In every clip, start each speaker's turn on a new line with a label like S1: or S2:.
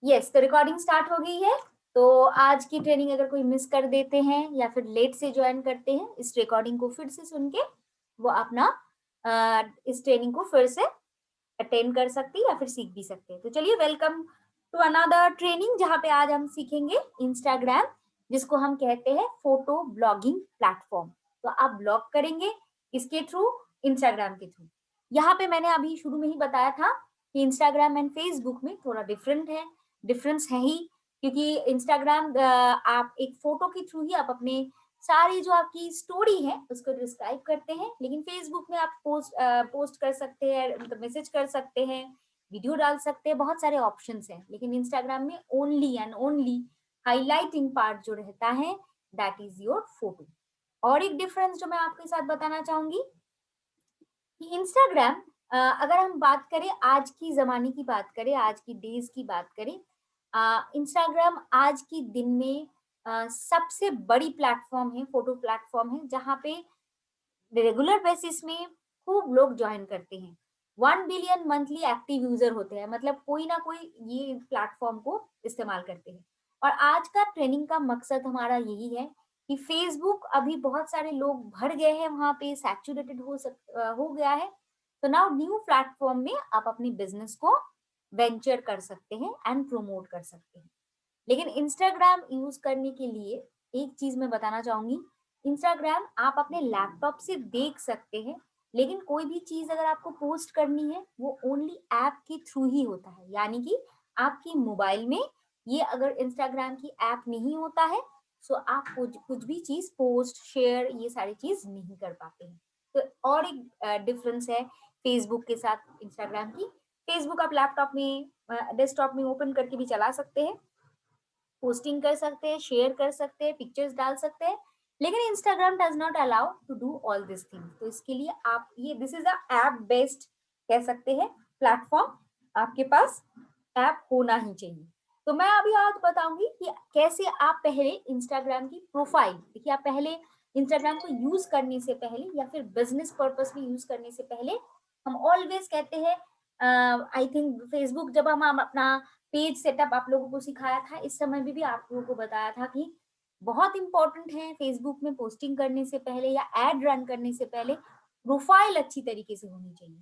S1: Yes, तो recording start हो गई है। तो आज की ट्रेनिंग अगर कोई मिस कर देते हैं या फिर लेट से ज्वाइन करते हैं, इस रिकॉर्डिंग को फिर से सुन के वो अपना इस ट्रेनिंग को फिर से अटेंड कर सकती है या फिर सीख भी सकते हैं। तो चलिए, वेलकम टू अनदर ट्रेनिंग, जहाँ पे आज हम सीखेंगे इंस्टाग्राम, जिसको हम कहते हैं फोटो ब्लॉगिंग प्लेटफॉर्म। तो आप ब्लॉग करेंगे इसके थ्रू, इंस्टाग्राम के थ्रू। यहाँ पे मैंने अभी शुरू में ही बताया था कि इंस्टाग्राम एंड फेसबुक में थोड़ा डिफरेंस है ही, क्योंकि इंस्टाग्राम आप एक फोटो के थ्रू ही आप अपने सारी जो आपकी स्टोरी है उसको डिस्क्राइब करते हैं, लेकिन फेसबुक में आप पोस्ट कर सकते हैं, मतलब मैसेज कर सकते हैं, वीडियो डाल सकते हैं, बहुत सारे ऑप्शंस हैं। लेकिन इंस्टाग्राम में only and only highlighting part जो रहता है, दैट इज योर फोटो। और एक डिफरेंस जो मैं आपके साथ बताना चाहूंगी कि इंस्टाग्राम, अगर हम बात करें आज की जमाने की बात करें, आज की डेज की बात करें, इंस्टाग्राम आज की दिन में सबसे बड़ी प्लेटफॉर्म है, फोटो प्लेटफॉर्म है, जहाँ पे रेगुलर बेसिस में खूब लोग ज्वाइन करते हैं। 1 बिलियन मंथली एक्टिव यूजर होते हैं, मतलब कोई ना कोई ये प्लेटफॉर्म को इस्तेमाल करते हैं। और आज का ट्रेनिंग का मकसद हमारा यही है कि फेसबुक अभी बहुत सारे लोग भर गए हैं, वहां पे सैचुरेटेड हो गया है। तो नाउ न्यू प्लेटफॉर्म में आप अपनी बिजनेस को वेंचर कर सकते हैं एंड प्रमोट कर सकते हैं। लेकिन इंस्टाग्राम यूज करने के लिए एक चीज मैं बताना चाहूंगी, इंस्टाग्राम आप अपने लैपटॉप से देख सकते हैं, लेकिन कोई भी चीज अगर आपको पोस्ट करनी है वो ओनली ऐप के थ्रू ही होता है। यानी कि आपकी मोबाइल में ये अगर इंस्टाग्राम की ऐप नहीं होता है, सो आप कुछ भी चीज पोस्ट शेयर ये सारी चीज नहीं कर पाते हैं। तो और एक डिफरेंस है फेसबुक के साथ इंस्टाग्राम की। फेसबुक आप लैपटॉप में, डेस्कटॉप में ओपन करके भी चला सकते हैं, पोस्टिंग कर सकते हैं, शेयर कर सकते हैं, पिक्चर्स डाल सकते हैं। लेकिन Instagram does not allow to do all this things. तो इसके लिए आप ये this is a app based कह सकते हैं प्लेटफॉर्म, आपके पास ऐप होना ही चाहिए। तो मैं अभी आज बताऊंगी कि कैसे आप पहले इंस्टाग्राम की प्रोफाइल देखिए। आप पहले इंस्टाग्राम को यूज करने से पहले या फिर बिजनेस पर्पस में यूज करने से पहले, हम ऑलवेज कहते हैं, आई थिंक फेसबुक जब हम अपना पेज सेटअप आप लोगों को सिखाया था, इस समय भी आप लोगों को बताया था कि बहुत इंपॉर्टेंट है फेसबुक में पोस्टिंग करने से पहले या एड रन करने से पहले प्रोफाइल अच्छी तरीके से होनी चाहिए।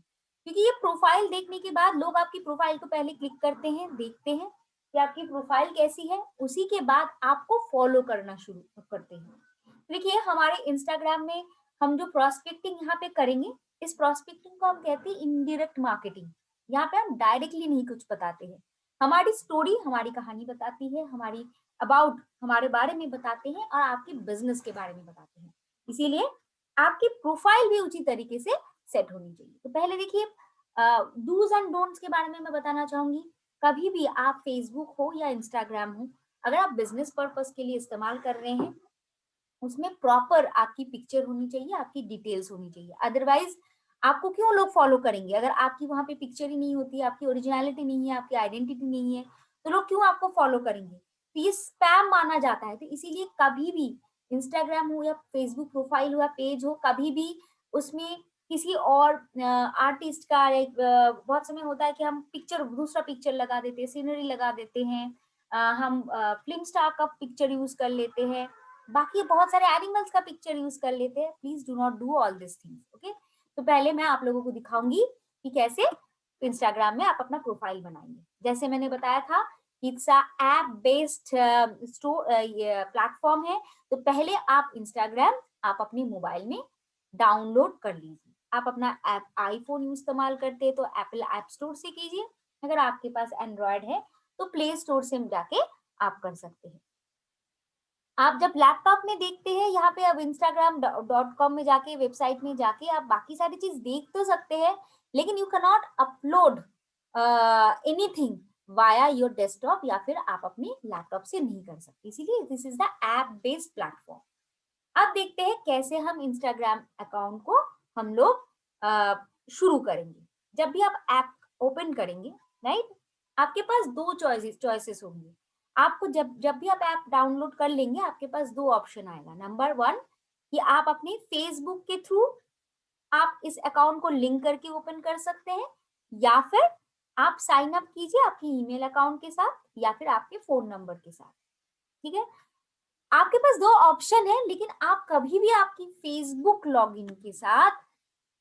S1: क्योंकि ये प्रोफाइल देखने के बाद लोग आपकी प्रोफाइल को पहले क्लिक करते हैं, देखते हैं कि आपकी प्रोफाइल कैसी है, उसी के बाद आपको फॉलो करना शुरू करते हैं। देखिए, हमारे इंस्टाग्राम में हम जो प्रोस्पेक्टिंग यहाँ पे करेंगे, इस प्रोस्पेक्टिंग को हम कहते हैं इनडायरेक्ट मार्केटिंग। यहाँ पे हम डायरेक्टली नहीं कुछ बताते हैं, हमारी स्टोरी, हमारी कहानी बताती है, हमारी अबाउट हमारे बारे में बताते हैं और आपके बिजनेस के बारे में बताते हैं। इसीलिए आपकी प्रोफाइल भी उचित तरीके से सेट होनी चाहिए। तो पहले देखिए, डूज एंड डोंट्स के बारे में मैं बताना चाहूंगी। कभी भी आप फेसबुक हो या इंस्टाग्राम हो, अगर आप बिजनेस पर्पस के लिए इस्तेमाल कर रहे हैं, उसमें प्रॉपर आपकी पिक्चर होनी चाहिए, आपकी डिटेल्स होनी चाहिए। अदरवाइज आपको क्यों लोग फॉलो करेंगे? अगर आपकी वहां पे पिक्चर ही नहीं होती, आपकी ओरिजिनलिटी नहीं है, आपकी आइडेंटिटी नहीं है, तो लोग क्यों आपको फॉलो करेंगे? तो ये स्पैम माना जाता है। तो इसीलिए कभी भी इंस्टाग्राम हो या फेसबुक प्रोफाइल हो या पेज हो, कभी भी उसमें किसी और आर्टिस्ट का एक बहुत समय होता है कि हम पिक्चर, दूसरा पिक्चर लगा देते हैं, सीनरी लगा देते हैं, हम फिल्म स्टार का पिक्चर यूज कर लेते हैं, बाकी बहुत सारे एनिमल्स का पिक्चर यूज कर लेते हैं। Please do not do all this things, okay. तो पहले मैं आप लोगों को दिखाऊंगी कि कैसे इंस्टाग्राम में आप अपना प्रोफाइल बनाएंगे। जैसे मैंने बताया था, it's a app based platform है। तो पहले आप इंस्टाग्राम आप अपने मोबाइल में डाउनलोड कर लीजिए। आप अपना ऐप आईफोन इस्तेमाल करते हैं तो एप्पल ऐप स्टोर से कीजिए, अगर आपके पास एंड्रॉयड है तो प्ले स्टोर से जाके आप कर सकते हैं। आप जब लैपटॉप में देखते हैं, यहाँ पे अब instagram.com में जाके, वेबसाइट में जाके आप बाकी सारी चीज देख तो सकते हैं, लेकिन you can not upload anything via your desktop, या फिर आप अपने लैपटॉप से नहीं कर सकते। इसीलिए this is the app based platform. अब देखते हैं कैसे हम इंस्टाग्राम अकाउंट को हम लोग शुरू करेंगे। जब भी आप ऐप ओपन करेंगे, राइट, आपके पास दो चॉइसेस होंगे। आपको जब जब भी आप ऐप डाउनलोड कर लेंगे, आपके पास दो ऑप्शन आएगा। नंबर वन, कि आप अपने फेसबुक के थ्रू आप इस अकाउंट को लिंक करके ओपन कर सकते हैं, या फिर आप साइन अप कीजिए आपके ईमेल अकाउंट के साथ या फिर आपके फोन नंबर के साथ, ठीक है। आपके पास दो ऑप्शन है, लेकिन आप कभी भी आपकी फेसबुक लॉगिन के साथ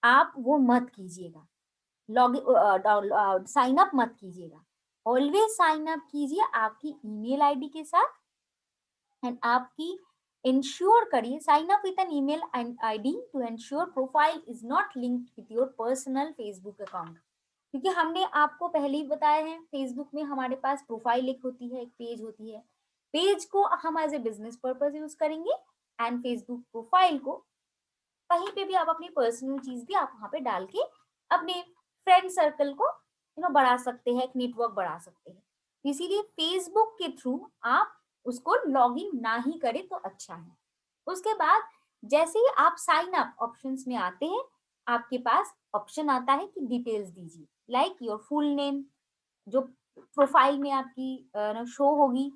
S1: आप वो मत कीजिएगा, लॉग साइन अप मत कीजिएगा। ऑलवेज साइन अप कीजिए आपकी ईमेल आईडी के साथ एंड आपकी इंश्योर करिए, sign up with an email ID to ensure profile is not linked with your personal Facebook account. क्योंकि हमने आपको पहले ही बताया है, फेसबुक में हमारे पास प्रोफाइल एक होती है, एक पेज होती है। पेज को हम as a business purpose use करेंगे एंड फेसबुक प्रोफाइल को कहीं पे भी आप अपनी पर्सनल चीज भी आप वहां पे डाल के अपने फ्रेंड सर्कल को बढ़ा सकते हैं, एक नेटवर्क बढ़ा सकते हैं। इसीलिए फेसबुक के थ्रू आप उसको लॉग इन ना ही करें तो अच्छा है। उसके बाद जैसे ही आप साइन अप ऑप्शंस में आते हैं, आपके पास ऑप्शन आता है कि डिटेल्स दीजिए, लाइक योर फुल नेम जो प्रोफाइल में आपकी शो होगी,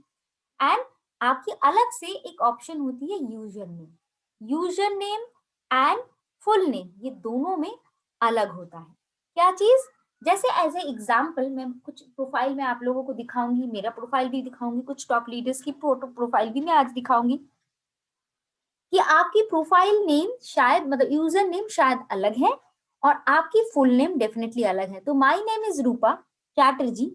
S1: एंड आपकी अलग से एक ऑप्शन होती है user name. User name and full name ये दोनों में अलग होता है। क्या चीज, जैसे एज ए एग्जाम्पल मैं कुछ प्रोफाइल में आप लोगों को दिखाऊंगी, मेरा प्रोफाइल भी दिखाऊंगी, कुछ टॉप लीडर्स की प्रोफाइल भी मैं आज दिखाऊंगी कि आपकी प्रोफाइल नेम शायद मतलब यूजर नेम शायद अलग है और आपकी फुल नेम डेफिनेटली अलग है। तो my name is Rupa Chatterjee,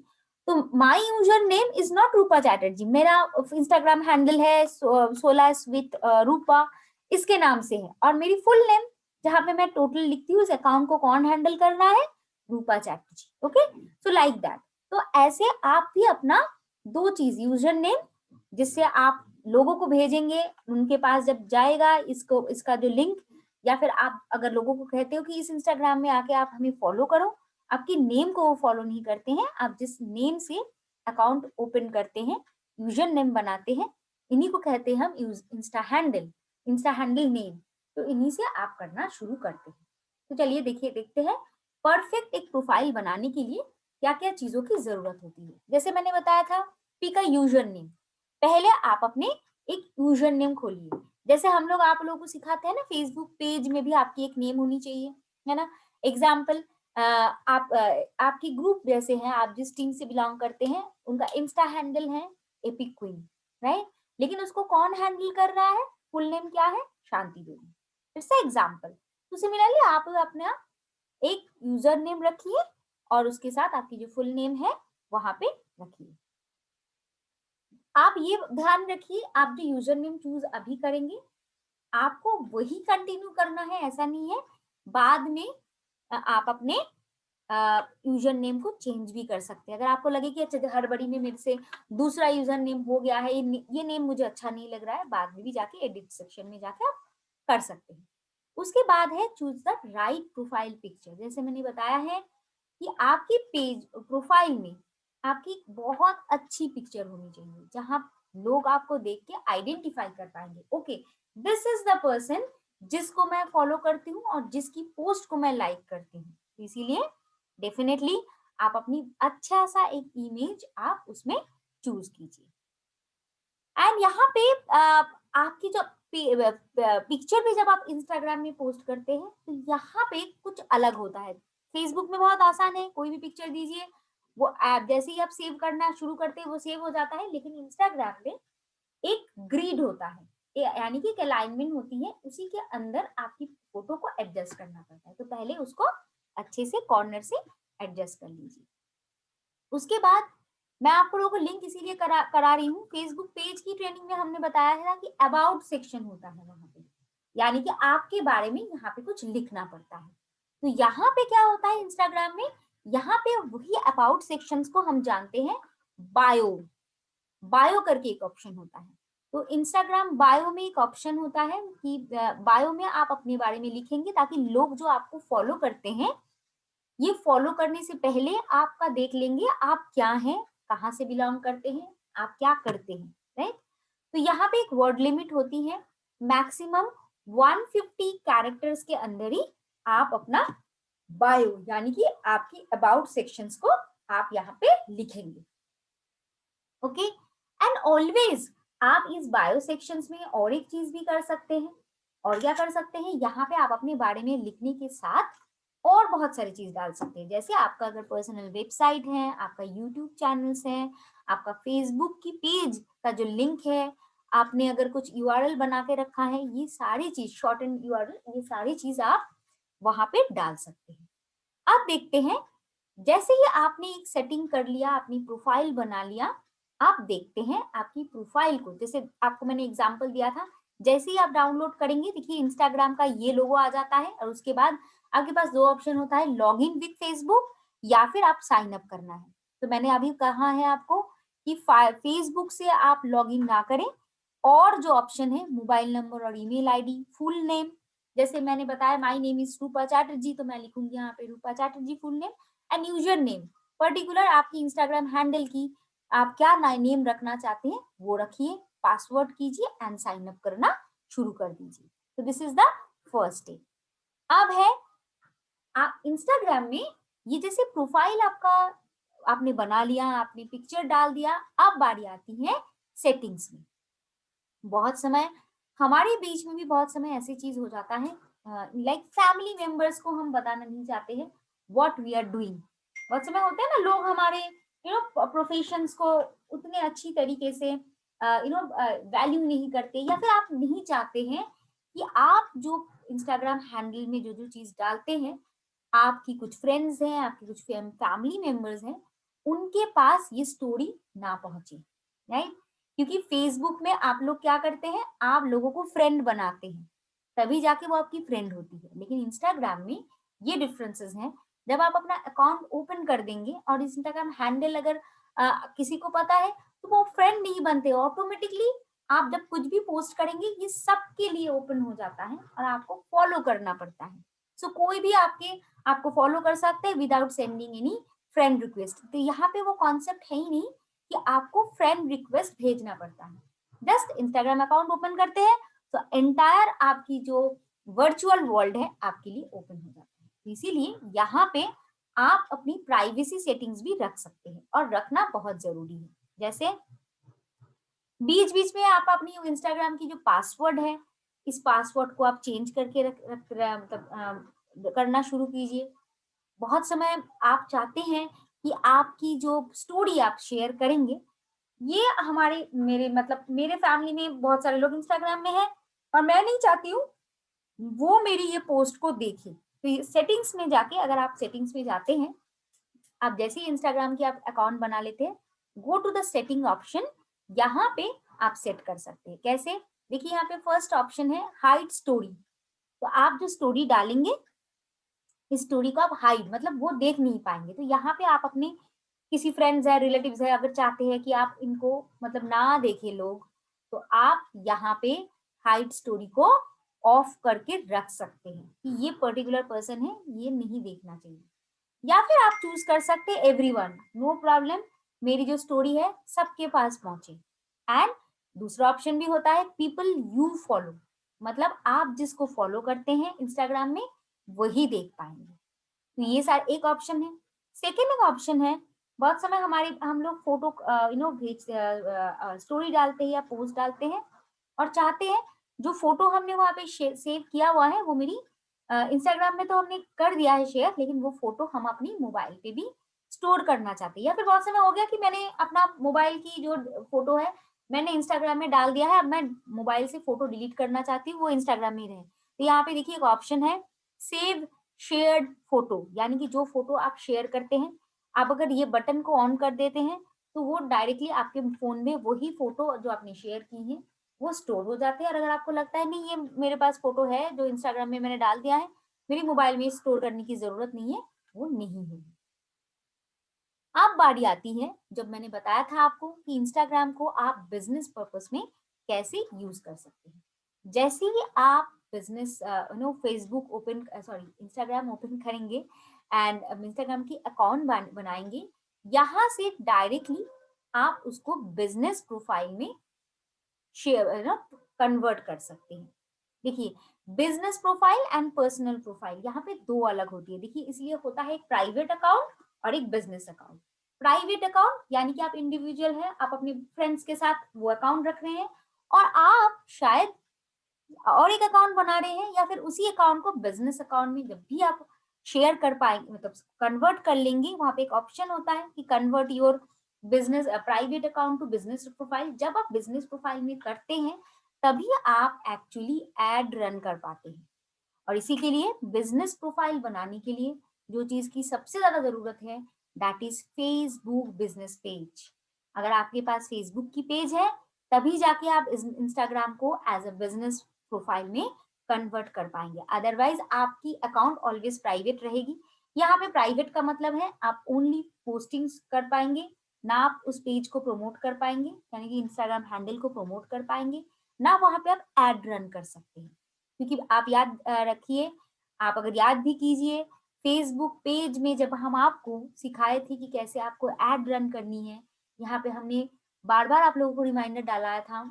S1: तो my user name is not Rupa Chatterjee, मेरा इंस्टाग्राम हैंडल है सोलास विथ रूपा, इसके नाम से है। और मेरी फुल नेम जहां पे मैं टोटल लिखती हूँ इस अकाउंट को कौन हैंडल कर रहा है, Rupa Chatterjee. Okay, so like that. तो ऐसे आप भी अपना दो चीज, यूजर नेम जिससे आप लोगों को भेजेंगे, उनके पास जब जाएगा इसको इसका जो लिंक, या फिर आप अगर लोगों को कहते हो कि इस इंस्टाग्राम में आके आप हमें फॉलो करो, आपके नेम को वो फॉलो नहीं करते हैं, आप जिस नेम से अकाउंट ओपन करते हैं, यूजर नेम बनाते हैं, इन्हीं को कहते हैं हम इंस्टा हैंडल नेम। तो इन्हीं से आप करना शुरू करते हैं। तो चलिए देखिए देखते हैं परफेक्ट एक प्रोफाइल बनाने के लिए क्या क्या चीजों की जरूरत होती है। जैसे मैंने बताया था, पिक अ यूजर नेम। पहले आप अपने एक यूजर नेम खोलिए, जैसे हम लोग आप लोगों को सिखाते हैं ना, फेसबुक पेज में भी आपकी एक नेम होनी चाहिए, है ना। एग्जाम्पल, आपकी ग्रुप जैसे है, आप जिस टीम से बिलोंग करते हैं उनका इंस्टा हैंडल है एपिक क्वीन, राइट, लेकिन उसको कौन हैंडल कर रहा है, फुल नेम क्या है, शांति देवी। It's example. तो सिमिलरली आप अपना एक यूजर नेम रखिए और उसके साथ आपकी जो फुल नेम है वहां पे रखिए। आप ये ध्यान रखिए, आप जो यूजर नेम चूज अभी करेंगे आपको वही कंटिन्यू करना है, ऐसा नहीं है। बाद में आप अपने यूजर नेम को चेंज भी कर सकते हैं। अगर आपको लगे कि अच्छा हड़बड़ी में मेरे से दूसरा यूजर नेम हो गया है, ये नेम मुझे अच्छा नहीं लग रहा है, बाद में भी जाके एडिट सेक्शन में जाके आप कर सकते हैं। उसके बाद है choose the right profile picture. जैसे मैंने बताया है कि आपकी पेज प्रोफाइल में आपकी बहुत अच्छी पिक्चर होनी चाहिए, जहां लोग आपको देख के आइडेंटिफाई कर पाएंगे, okay this is the person जिसको मैं फॉलो करती हूँ और जिसकी पोस्ट को मैं लाइक करती हूँ। इसीलिए डेफिनेटली आप अपनी अच्छा सा एक इमेज आप उसमें चूज कीजिए। एंड यहाँ पे आपकी जो पिक्चर भी जब आप इंस्टाग्राम में पोस्ट करते हैं तो यहाँ पे कुछ अलग होता है। फेसबुक में बहुत आसान है, कोई भी पिक्चर दीजिए, वो ऐप जैसे ही आप सेव करना शुरू करते हैं वो सेव हो जाता है। लेकिन इंस्टाग्राम में एक ग्रिड होता है, यानी कि एक अलाइनमेंट होती है, उसी के अंदर आपकी फोटो को एडजस्ट करना पड़ता है। तो पहले उसको अच्छे से कॉर्नर से एडजस्ट कर लीजिए। उसके बाद मैं आप लोगों को लिंक इसीलिए करा रही हूँ, फेसबुक पेज की ट्रेनिंग में हमने बताया है कि अबाउट सेक्शन होता है वहां पे, यानी कि आपके बारे में यहाँ पे कुछ लिखना पड़ता है। तो यहाँ पे क्या होता है इंस्टाग्राम में, यहाँ पे वही अबाउट सेक्शंस को हम जानते हैं बायो, बायो करके एक ऑप्शन होता है। तो इंस्टाग्राम बायो में एक ऑप्शन होता है कि बायो में आप अपने बारे में लिखेंगे ताकि लोग जो आपको फॉलो करते हैं, ये फॉलो करने से पहले आपका देख लेंगे आप क्या हैं, कहाँ से बिलोंग करते हैं, आप क्या करते हैं, राइट। तो यहाँ पे एक वर्ड लिमिट होती है, मैक्सिमम 150 कैरेक्टर्स के अंदर ही आप अपना बायो यानी कि आपकी अबाउट सेक्शंस को आप यहाँ पे लिखेंगे, ओके। एंड ऑलवेज आप इस बायो सेक्शंस में और एक चीज भी कर सकते हैं, और क्या कर सकते हैं, यहाँ पे आप अपने बारे में लिखने के साथ और बहुत सारी चीज डाल सकते हैं, जैसे आपका अगर पर्सनल वेबसाइट है, आपका यूट्यूब चैनल्स है, आपका फेसबुक की पेज का जो लिंक है, आपने अगर कुछ यूआरएल बना के रखा है, ये सारी चीज शॉर्टन यूआरएल, ये सारी चीज आप वहां पे डाल सकते हैं। अब देखते हैं, जैसे ही आपने एक सेटिंग कर लिया, अपनी प्रोफाइल बना लिया, आप देखते हैं आपकी प्रोफाइल को, जैसे आपको मैंने एग्जांपल दिया था, जैसे ही आप डाउनलोड करेंगे, देखिए इंस्टाग्राम का ये लोगो आ जाता है और उसके बाद आपके पास दो ऑप्शन होता है, लॉग इन विथ फेसबुक या फिर आप साइन अप करना है। तो मैंने अभी कहा है आपको कि फेसबुक से आप लॉग इन ना करें, और जो ऑप्शन है मोबाइल नंबर और ईमेल आईडी, फुल नेम, जैसे मैंने बताया my name is Rupa Chatterjee, तो मैं लिखूंगी यहाँ पे Rupa Chatterjee full name, and user name particular आपकी इंस्टाग्राम हैंडल की आप क्या नेम रखना चाहते हैं वो रखिए, पासवर्ड कीजिए एंड साइन अप करना शुरू कर दीजिए। तो this is the first step. अब है आप इंस्टाग्राम में ये जैसे प्रोफाइल आपका आपने बना लिया, आपने पिक्चर डाल दिया, अब बारी आती है सेटिंग्स में। बहुत समय हमारे बीच में भी बहुत समय ऐसी चीज हो जाता है, लाइक फैमिली मेंबर्स को हम बताना नहीं चाहते हैं व्हाट वी आर डूइंग। बहुत समय होते हैं ना, लोग हमारे प्रोफेशंस को उतने अच्छी तरीके से वैल्यू नहीं करते, या फिर आप नहीं चाहते हैं कि आप जो इंस्टाग्राम हैंडल में जो जो चीज डालते हैं, आपकी कुछ फ्रेंड्स हैं, आपके कुछ फैमिली मेंबर्स हैं, उनके पास ये स्टोरी ना पहुंचे, राइट? क्योंकि फेसबुक में आप लोग क्या करते हैं, आप लोगों को फ्रेंड बनाते हैं, तभी जाके वो आपकी फ्रेंड होती है। लेकिन इंस्टाग्राम में ये डिफरेंसेस हैं, जब आप अपना अकाउंट ओपन कर देंगे और इंस्टाग्राम हैंडल अगर किसी को पता है, तो वो फ्रेंड नहीं बनते ऑटोमेटिकली। आप जब कुछ भी पोस्ट करेंगे, ये सबके लिए ओपन हो जाता है और आपको फॉलो करना पड़ता है। सो कोई भी आपको फॉलो कर सकते हैं without sending any friend request. तो यहाँ पे वो कॉन्सेप्ट है ही नहीं कि आपको फ्रेंड रिक्वेस्ट भेजना पड़ता है। जस्ट इंस्टाग्राम अकाउंट ओपन करते हैं तो एंटायर आपकी जो वर्चुअल वर्ल्ड है आपके लिए ओपन हो जाता है। तो इसीलिए यहाँ पे आप अपनी प्राइवेसी सेटिंग्स भी रख सकते हैं, और रखना बहुत जरूरी है। जैसे बीच बीच में आप अपनी इंस्टाग्राम की जो पासवर्ड है, इस पासवर्ड को आप चेंज करके मतलब करना शुरू कीजिए। बहुत समय आप चाहते हैं कि आपकी जो स्टोरी आप शेयर करेंगे, ये हमारे मेरे मतलब मेरे फैमिली में बहुत सारे लोग इंस्टाग्राम में हैं, और मैं नहीं चाहती हूँ वो मेरी ये पोस्ट को देखे। तो सेटिंग्स में जाके, अगर आप सेटिंग्स में जाते हैं, आप जैसे ही इंस्टाग्राम की आप अकाउंट बना लेते हैं, go to the setting option, यहाँ पे आप सेट कर सकते हैं। कैसे? देखिए यहाँ पे फर्स्ट ऑप्शन है हाइड स्टोरी। तो आप जो स्टोरी डालेंगे, इस स्टोरी को आप हाइड मतलब वो देख नहीं पाएंगे। तो यहाँ पे आप अपने किसी फ्रेंड्स है, रिलेटिव्स है, अगर चाहते हैं कि आप इनको मतलब ना देखे लोग, तो आप यहाँ पे हाइड स्टोरी को ऑफ करके रख सकते हैं कि ये पर्टिकुलर पर्सन है, ये नहीं देखना चाहिए। या फिर आप चूज कर सकते हैं एवरीवन, नो प्रॉब्लम, मेरी जो स्टोरी है सबके पास पहुंचे। एंड दूसरा ऑप्शन भी होता है पीपल यू फॉलो, मतलब आप जिसको फॉलो करते हैं इंस्टाग्राम में वही देख पाएंगे। तो ये सारा एक ऑप्शन है। सेकेंड एक ऑप्शन है, बहुत समय हम लोग फोटो भेज स्टोरी डालते हैं या पोस्ट डालते हैं, और चाहते हैं जो फोटो हमने वहां पे सेव किया हुआ है वो मेरी इंस्टाग्राम में तो हमने कर दिया है शेयर, लेकिन वो फोटो हम अपनी मोबाइल पे भी स्टोर करना चाहते हैं। या फिर बहुत समय हो गया कि मैंने अपना मोबाइल की जो फोटो है मैंने इंस्टाग्राम में डाल दिया है, अब मैं मोबाइल से फोटो डिलीट करना चाहती हूँ, वो इंस्टाग्राम में ही रहे। तो यहाँ पे देखिए एक ऑप्शन है सेव शेयर्ड फोटो, यानी कि जो फोटो आप शेयर करते हैं, आप अगर ये बटन को ऑन कर देते हैं तो वो डायरेक्टली आपके फोन में वही फोटो जो आपने शेयर की है वो स्टोर हो जाते हैं। और अगर आपको लगता है नहीं ये मेरे पास फोटो है जो इंस्टाग्राम में मैंने डाल दिया है, मेरी मोबाइल में स्टोर करने की जरूरत नहीं है, वो नहीं होगी। अब बारी आती है, जब मैंने बताया था आपको कि इंस्टाग्राम को आप बिजनेस पर्पस में कैसे यूज कर सकते हैं। जैसे ही आप business Facebook open sorry Instagram open करेंगे एंड इंस्टाग्राम की अकाउंट बनाएंगे, यहाँ से डायरेक्टली आप उसको बिजनेस प्रोफाइल में शेयर कन्वर्ट कर सकते हैं। देखिए business profile and personal profile यहाँ पे दो अलग होती है। देखिए इसलिए होता है एक प्राइवेट अकाउंट और एक बिजनेस अकाउंट। प्राइवेट अकाउंट यानी कि आप इंडिविजुअल हैं, आप अपने फ्रेंड्स के साथ वो अकाउंट रख रहे हैं, और आप शायद और एक अकाउंट बना रहे हैं, या फिर उसी अकाउंट को बिजनेस अकाउंट में जब भी आप शेयर कर पाएंगे, मतलब कन्वर्ट कर लेंगे। वहां पे एक ऑप्शन होता है कि convert your business private account to business profile. जब आप बिजनेस प्रोफाइल में करते हैं तभी आप एक्चुअली एड रन कर पाते हैं। और इसी के लिए बिजनेस प्रोफाइल बनाने के लिए जो चीज की सबसे ज्यादा जरूरत है that is Facebook business page. अगर आपके पास फेसबुक की पेज है तभी जाके आप इंस्टाग्राम को एज अ बिजनेस प्रोफाइल में कन्वर्ट कर पाएंगे, अदरवाइज आपकी अकाउंट ऑलवेज प्राइवेट रहेगी। यहाँ पे प्राइवेट का मतलब है आप ओनली पोस्टिंग्स कर पाएंगे, ना आप उस पेज को प्रमोट कर पाएंगे, यानी कि इंस्टाग्राम हैंडल को प्रमोट कर पाएंगे, ना वहां पे आप एड रन कर सकते हैं। क्योंकि आप याद रखिए, आप अगर याद भी कीजिए, फेसबुक पेज में जब हम आपको सिखाए थे कि कैसे आपको एड रन करनी है, यहाँ पे हमने बार बार आप लोगों को रिमाइंडर डाला था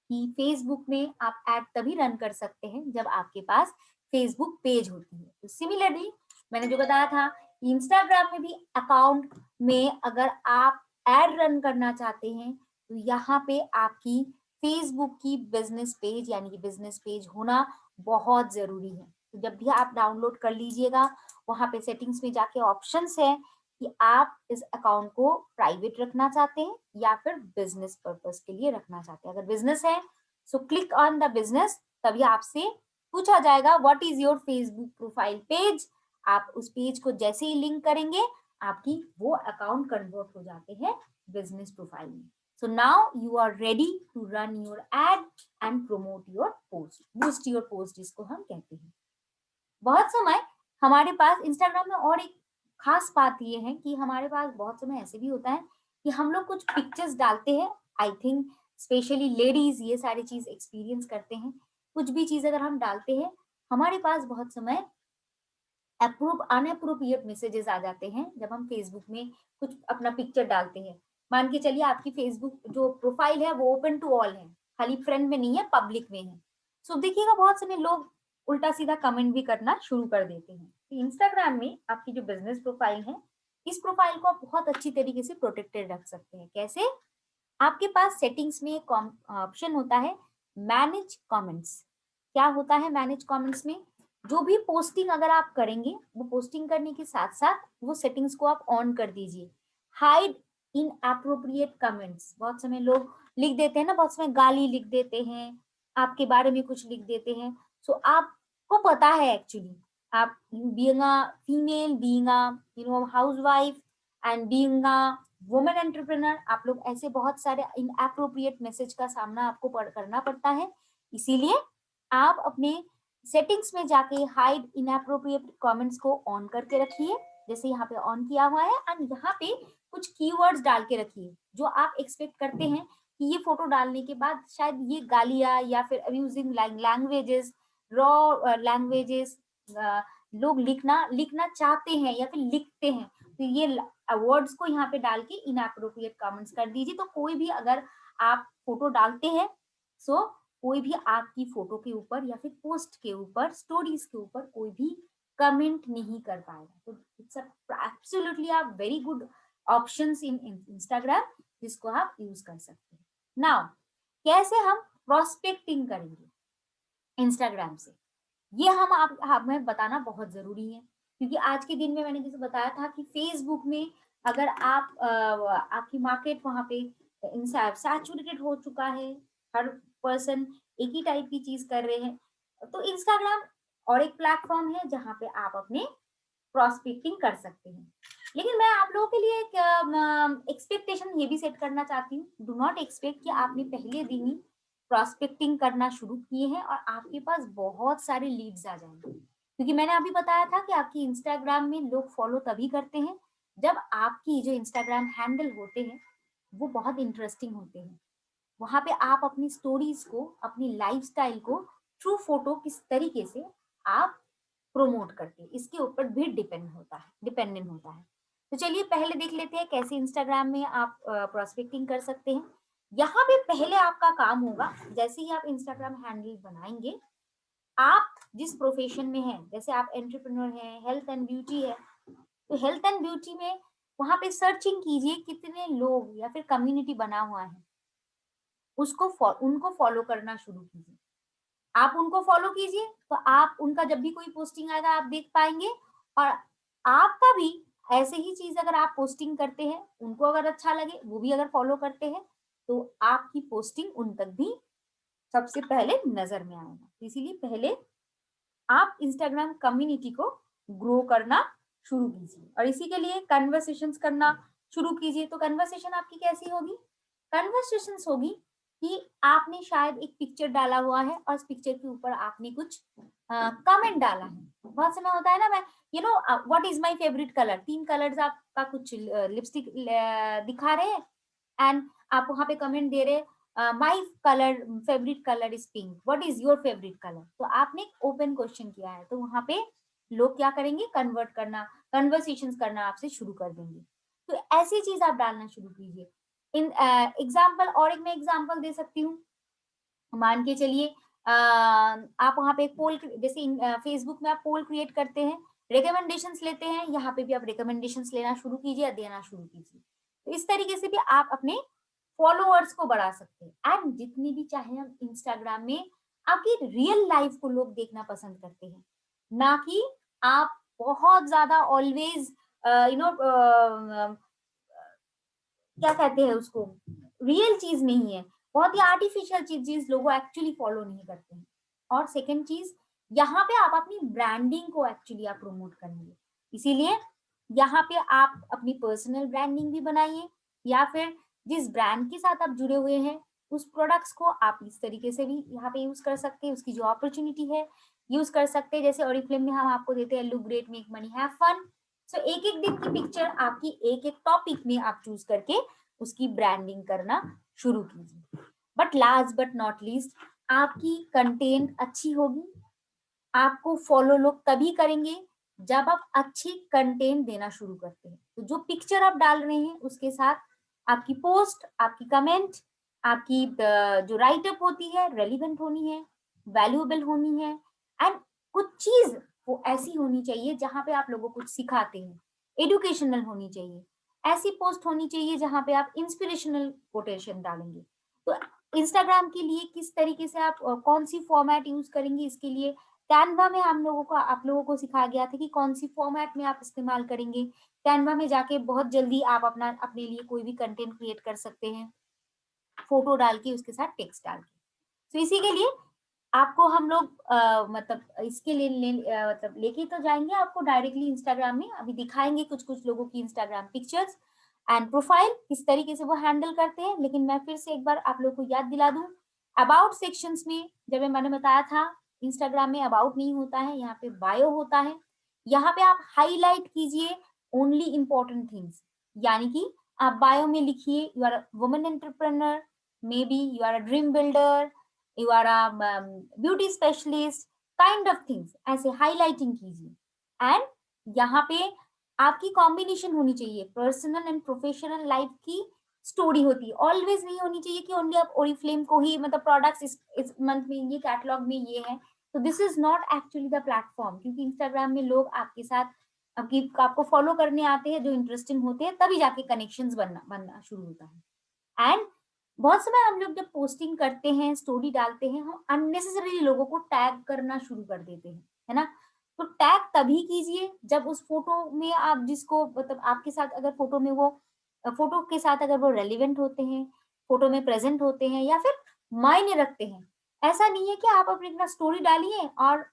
S1: कि फेसबुक में आप ऐड तभी रन कर सकते हैं जब आपके पास फेसबुक पेज होती है। तो सिमिलरली मैंने जो बताया था, इंस्टाग्राम में भी अकाउंट में अगर आप ऐड रन करना चाहते हैं तो यहाँ पे आपकी फेसबुक की बिजनेस पेज यानी कि बिजनेस पेज होना बहुत जरूरी है। तो जब भी आप डाउनलोड कर लीजिएगा, वहां पे सेटिंग्स में जाके ऑप्शंस है कि आप इस अकाउंट को प्राइवेट रखना चाहते हैं या फिर बिजनेस पर्पस के लिए रखना चाहते हैं। अगर बिजनेस है so click on the business, तभी आपसे पूछा जाएगा what is your Facebook profile page. आप उस पेज को जैसे ही लिंक करेंगे आपकी वो अकाउंट कन्वर्ट हो जाते हैं बिजनेस प्रोफाइल में। So now you are ready to run your ad and promote your post, boost your post जिसको हम कहते हैं। बहुत समय हमारे पास इंस्टाग्राम में और एक खास बात ये है कि हमारे पास बहुत समय ऐसे भी होता है कि हम लोग कुछ पिक्चर्स डालते हैं। आई थिंक स्पेशली लेडीज ये सारी चीज एक्सपीरियंस करते हैं। कुछ भी चीज अगर हम डालते हैं, हमारे पास बहुत समय अनअप्रोप्रिएट मैसेजेस आ जाते हैं जब हम फेसबुक में कुछ अपना पिक्चर डालते हैं। मान के चलिए आपकी फेसबुक जो प्रोफाइल है वो ओपन टू ऑल है, खाली फ्रेंड में नहीं है, पब्लिक में है। सो देखिएगा बहुत समय लोग उल्टा सीधा कमेंट भी करना शुरू कर देते हैं। तो इंस्टाग्राम में आपकी जो बिजनेस प्रोफाइल है, इस प्रोफाइल को आप बहुत अच्छी तरीके से प्रोटेक्टेड रख सकते हैं। कैसे? आपके पास सेटिंग्स में एक ऑप्शन होता है मैनेज कमेंट्स। क्या होता है मैनेज कमेंट्स में? जो भी पोस्टिंग अगर आप करेंगे, वो पोस्टिंग करने के साथ साथ वो सेटिंग्स को आप ऑन कर दीजिए। Hide in appropriate comments. बहुत समय लोग लिख देते हैं ना, बहुत समय गाली लिख देते हैं, आपके बारे में कुछ लिख देते हैं। सो आपको पता है एक्चुअली, आप being a female, being a housewife and being a women entrepreneur, आप लोग ऐसे बहुत सारे इनअप्रोप्रिएट मैसेज का सामना आपको करना पड़ता है। इसीलिए आप अपने सेटिंग्स में जाके हाइड इनअप्रोप्रिएट कमेंट्स को ऑन करके रखिए, जैसे यहाँ पे ऑन किया हुआ है। एंड यहाँ पे कुछ कीवर्ड्स डाल के रखिए जो आप एक्सपेक्ट करते हैं कि ये फोटो डालने के बाद शायद ये गालियां या फिर अब्यूजिंग लैंग्वेजेस, रॉ लैंग्वेजेस लोग लिखना चाहते हैं या फिर लिखते हैं। तो ये वर्ड्स को यहाँ पे डाल के इनअप्रोप्रिएट कमेंट्स कर दीजिए। तो कोई भी अगर आप फोटो डालते हैं, सो कोई भी आपकी फोटो के ऊपर या फिर पोस्ट के ऊपर, स्टोरीज के ऊपर कोई भी कमेंट नहीं कर पाएगा। तो it's absolutely a very good options in Instagram जिसको आप यूज कर सकते हैं। नाउ कैसे हम प्रोस्पेक्टिंग करेंगे इंस्टाग्राम से, ये हम आप हमें बताना बहुत जरूरी है। क्योंकि आज के दिन में मैंने जैसे बताया था कि फेसबुक में अगर आप आपकी मार्केट वहां पे सैचुरेटेड हो चुका है, हर पर्सन एक ही टाइप की चीज कर रहे हैं, तो इंस्टाग्राम और एक प्लेटफॉर्म है जहां पे आप अपने प्रोस्पेक्टिंग कर सकते हैं। लेकिन मैं आप लोगों के लिए एक एक्सपेक्टेशन ये भी सेट करना चाहती हूँ। डू नॉट एक्सपेक्ट कि आपने पहले दिन ही प्रोस्पेक्टिंग करना शुरू किए हैं और आपके पास बहुत सारे लीड्स आ जाएंगे। क्योंकि मैंने अभी बताया था कि आपकी इंस्टाग्राम में लोग फॉलो तभी करते हैं जब आपकी जो इंस्टाग्राम हैंडल होते हैं वो बहुत इंटरेस्टिंग होते हैं। वहां पे आप अपनी स्टोरीज को, अपनी लाइफस्टाइल को थ्रू फोटो किस तरीके से आप प्रोमोट करते हैं, इसके ऊपर भी डिपेंडेंट होता है। तो चलिए पहले देख लेते हैं कैसे इंस्टाग्राम में आप प्रोस्पेक्टिंग कर सकते हैं। यहाँ पे पहले आपका काम होगा, जैसे ही आप इंस्टाग्राम हैंडल बनाएंगे, आप जिस प्रोफेशन में हैं, जैसे आप एंटरप्रेन्योर हैं, हेल्थ एंड ब्यूटी है, तो हेल्थ एंड ब्यूटी में वहां पे सर्चिंग कीजिए कितने लोग या फिर कम्युनिटी बना हुआ है, उनको फॉलो करना शुरू कीजिए। आप उनको फॉलो कीजिए तो आप उनका जब भी कोई पोस्टिंग आएगा आप देख पाएंगे, और आपका भी ऐसे ही चीज अगर आप पोस्टिंग करते हैं, उनको अगर अच्छा लगे, वो भी अगर फॉलो करते हैं, तो आपकी पोस्टिंग उन तक भी सबसे पहले नजर में आएगा। इसीलिए पहले आप इंस्टाग्राम कम्युनिटी को ग्रो करना शुरू कीजिए और इसी के लिए कन्वर्सेशंस करना शुरू कीजिए। तो कन्वर्सेशन आपकी कैसी होगी? कन्वर्सेशंस होगी कि आपने शायद एक पिक्चर डाला हुआ है और उस पिक्चर के ऊपर आपने कुछ कमेंट डाला है। बहुत समय होता है ना, मैं what is my favourite colour, 3 colours आपका कुछ लिपस्टिक दिखा रहे हैं एंड आप वहां पे कमेंट दे रहे, my colour favourite colour is pink, what is your favourite colour. तो आपने ओपन क्वेश्चन किया है, तो वहां पे लोग क्या करेंगे, कन्वर्ट करना, कन्वर्सेशंस करना आपसे शुरू कर देंगे। तो ऐसी चीज आप डालना शुरू कीजिए। इन एग्जाम्पल और एक मैं एग्जाम्पल दे सकती हूँ। मान के चलिए आप वहां पे एक पोल, जैसे फेसबुक में आप पोल क्रिएट करते हैं, रिकमेंडेशंस लेते हैं, यहाँ पे भी आप रिकमेंडेशंस लेना शुरू कीजिए या देना शुरू कीजिए। तो इस तरीके से भी आप अपने फॉलोअर्स को बढ़ा सकते हैं। एंड जितनी भी चाहे हम इंस्टाग्राम में आपकी रियल लाइफ को लोग देखना पसंद करते हैं, ना कि आप बहुत ज्यादा ऑलवेज यू नो क्या कहते हैं उसको, रियल चीज नहीं है, बहुत ही आर्टिफिशियल चीज लोगों एक्चुअली फॉलो नहीं करते हैं। और सेकंड चीज, यहाँ पे आप अपनी ब्रांडिंग को एक्चुअली आप प्रमोट करेंगे, इसीलिए यहाँ पे आप अपनी पर्सनल ब्रांडिंग भी बनाइए, या फिर जिस ब्रांड के साथ आप जुड़े हुए हैं उस प्रोडक्ट्स को आप इस तरीके से भी यहाँ पे यूज कर सकते हैं, उसकी जो अपॉर्चुनिटी है यूज कर सकते हैं। जैसे ओरिफ्लेम में हम आपको देते हैं look great make money have fun. So एक एक दिन की पिक्चर आपकी एक एक टॉपिक में आप चूज करके उसकी ब्रांडिंग करना शुरू कीजिए। But last but not least, आपकी कंटेंट अच्छी होगी, आपको फॉलो लोग तभी करेंगे जब आप अच्छी कंटेंट देना शुरू करते हैं। तो जो पिक्चर आप डाल रहे हैं उसके साथ आपकी पोस्ट, आपकी कमेंट, आपकी जो राइटअप होती है रेलिवेंट होनी है, वैल्यूएबल होनी है, एंड कुछ चीज वो ऐसी होनी चाहिए जहां पे आप लोगों को कुछ सिखाते हैं, एडुकेशनल होनी चाहिए। ऐसी पोस्ट होनी चाहिए जहां पे आप इंस्पिरेशनल कोटेशन डालेंगे। तो इंस्टाग्राम के लिए किस तरीके से आप कौन सी फॉर्मेट यूज करेंगे, इसके लिए कैनवा में हम लोगों को आप लोगों को सिखाया गया था कि कौन सी फॉर्मेट में आप इस्तेमाल करेंगे। कैनवा में जाके बहुत जल्दी आप अपने लिए कोई भी कंटेंट क्रिएट कर सकते हैं, फोटो डाल के उसके साथ टेक्स्ट डाल के। तो इसी के लिए आपको हम लोग मतलब इसके लिए मतलब लेके तो जाएंगे आपको डायरेक्टली इंस्टाग्राम में, अभी दिखाएंगे कुछ कुछ लोगों की इंस्टाग्राम पिक्चर्स एंड प्रोफाइल किस तरीके से वो हैंडल करते हैं। लेकिन मैं फिर से एक बार आप लोगों को याद दिला दूं, अबाउट सेक्शंस में जब मैंने बताया था इंस्टाग्राम में अबाउट नहीं होता है, यहाँ पे बायो होता है। यहाँ पे आप हाईलाइट कीजिए ओनली इंपॉर्टेंट थिंग्स, यानी कि आप बायो में लिखिए you are a woman entrepreneur, may be you are a dream builder, you are a beauty specialist, kind of things, ऐसे हाईलाइटिंग कीजिए। एंड यहाँ पे आपकी कॉम्बिनेशन होनी चाहिए, पर्सनल एंड प्रोफेशनल लाइफ की स्टोरी होती है, ऑलवेज नहीं होनी चाहिए कि ओनली आप ओरिफ्लेम को ही मतलब प्रोडक्ट्स इस मंथ में ये कैटलॉग में ये है। तो this is not actually the platform, क्योंकि इंस्टाग्राम में लोग आपके साथ आपको फॉलो करने आते हैं जो इंटरेस्टिंग होते हैं, तभी जाके कनेक्शंस बनना बनना शुरू होता है। एंड बहुत समय हम लोग जब पोस्टिंग करते हैं, स्टोरी डालते हैं, हम अननेसेसरी लोगों को टैग करना शुरू कर देते हैं, है ना। तो टैग तभी कीजिए जब उस फोटो में आप जिसको मतलब आपके साथ अगर फोटो में वो फोटो के साथ अगर वो रेलिवेंट होते हैं, फोटो में प्रेजेंट होते हैं या फिर मायने रखते हैं। ऐसा नहीं है कि आप अपनी स्टोरी डालिए और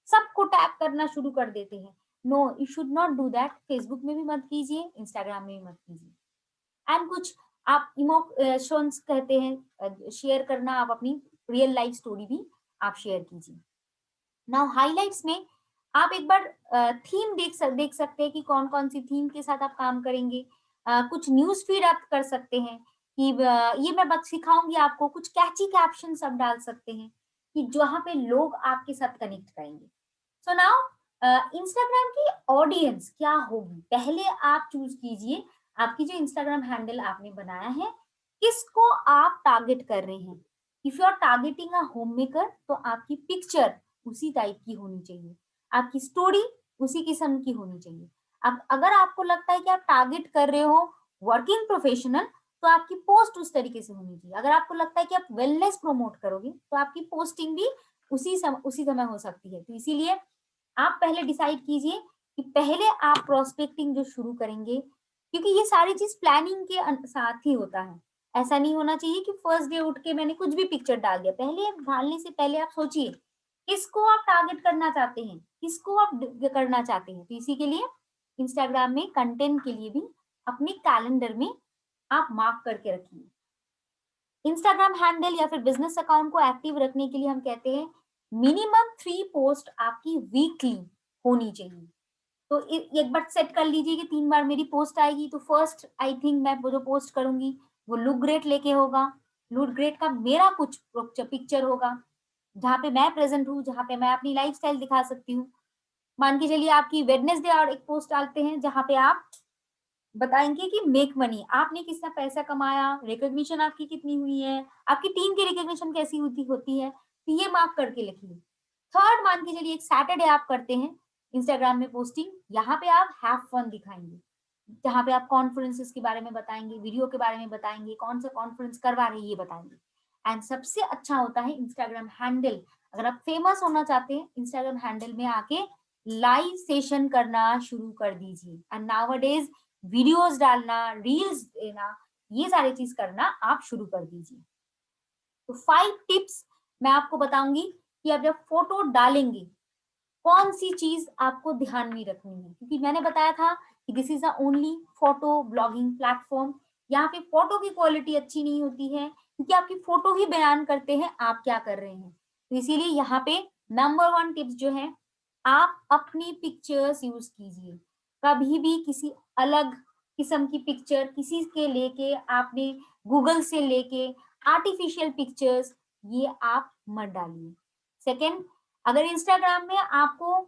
S1: सबको टैग करना शुरू कर देते हैं। No, you should not do that. Facebook में भी मत कीजिए, इंस्टाग्राम में भी मत कीजिए। एंड कुछ आप इमोशंस कहते हैं शेयर करना, आप अपनी रियल लाइफ स्टोरी भी आप शेयर कीजिए। नाउ हाइलाइट्स में आप एक बार थीम देख सकते हैं कि कौन कौन सी थीम के साथ आप काम करेंगे। कुछ न्यूज फीड आप कर सकते हैं कि ये मैं बस सिखाऊंगी आपको, कुछ कैची कैप्शन आप डाल सकते हैं कि जहाँ पे लोग आपके साथ कनेक्ट करेंगे। सो नाउ इंस्टाग्राम की ऑडियंस क्या होगी, पहले आप चूज कीजिए आपकी जो इंस्टाग्राम हैंडल आपने बनाया है किसको आप टारगेट कर रहे हैं। If you are targeting a home maker तो आपकी पिक्चर उसी टाइप की होनी चाहिए, आपकी स्टोरी उसी किस्म की होनी चाहिए। अब अगर आपको लगता है कि आप टारगेट कर रहे हो वर्किंग प्रोफेशनल, तो आपकी पोस्ट उस तरीके से होनी चाहिए। अगर आपको लगता है कि आप वेलनेस प्रमोट करोगे तो आपकी पोस्टिंग भी उसी समय हो सकती है। तो इसीलिए आप पहले डिसाइड कीजिए कि पहले आप प्रोस्पेक्टिंग जो शुरू करेंगे, क्योंकि ये सारी चीज प्लानिंग के साथ ही होता है। ऐसा नहीं होना चाहिए कि फर्स्ट डे उठ के मैंने कुछ भी पिक्चर डाल दिया। पहले डालने से पहले आप सोचिए किसको आप टारगेट करना चाहते हैं, किसको आप करना चाहते हैं। तो इसी के लिए इंस्टाग्राम में कंटेंट के लिए भी अपने कैलेंडर में आप मार्क करके रखिए। इंस्टाग्राम हैंडल या फिर बिजनेस अकाउंट को एक्टिव रखने के लिए हम कहते हैं मिनिमम 3 पोस्ट आपकी वीकली होनी चाहिए। तो एक बार सेट कर लीजिए कि 3 बार मेरी पोस्ट आएगी, तो फर्स्ट आई थिंक मैं वो जो पोस्ट करूंगी वो लुक ग्रेट लेके होगा। लुक ग्रेट का मेरा कुछ पिक्चर होगा जहाँ पे मैं प्रेजेंट हूँ, जहाँ पे मैं अपनी लाइफस्टाइल दिखा सकती हूँ। मान के चलिए आपकी वेडनेसडे और एक पोस्ट डालते हैं जहाँ पे आप बताएंगे कि मेक मनी, आपने कितना पैसा कमाया, रिकॉग्निशन आपकी कितनी हुई है, आपकी टीम की रिकॉग्निशन कैसी होती है, तो ये मार्क करके लिखिए। थर्ड मान के चलिए एक सैटरडे आप करते हैं इंस्टाग्राम में पोस्टिंग, यहाँ पे आप हैव फन दिखाएंगे, जहाँ पे आप कॉन्फ्रेंसेस के बारे में बताएंगे, वीडियो के बारे में बताएंगे, कौन सा कॉन्फ्रेंस करवा रहे हैं ये बताएंगे। एंड सबसे अच्छा होता है इंस्टाग्राम हैंडल। अगर आप फेमस होना चाहते हैं, इंस्टाग्राम हैंडल में आके लाइव सेशन करना शुरू कर दीजिए। एंड नाउअडेज वीडियोस डालना, रील्स देना, ये सारी चीज करना आप शुरू कर दीजिए। तो 5 टिप्स मैं आपको बताऊंगी कि आप जब फोटो डालेंगे कौन सी चीज आपको ध्यान में रखनी है, क्योंकि मैंने बताया था कि this is the only photo blogging platform. यहाँ पे फोटो की क्वालिटी अच्छी नहीं होती है, क्योंकि आपकी फोटो ही बयान करते हैं आप क्या कर रहे हैं। तो इसीलिए यहाँ पे नंबर 1 टिप्स जो है, आप अपनी पिक्चर्स यूज कीजिए। कभी भी किसी अलग किस्म की पिक्चर किसी के लेके आपने गूगल से लेके आर्टिफिशियल पिक्चर्स ये आप मत डालिए। सेकेंड, अगर इंस्टाग्राम में आपको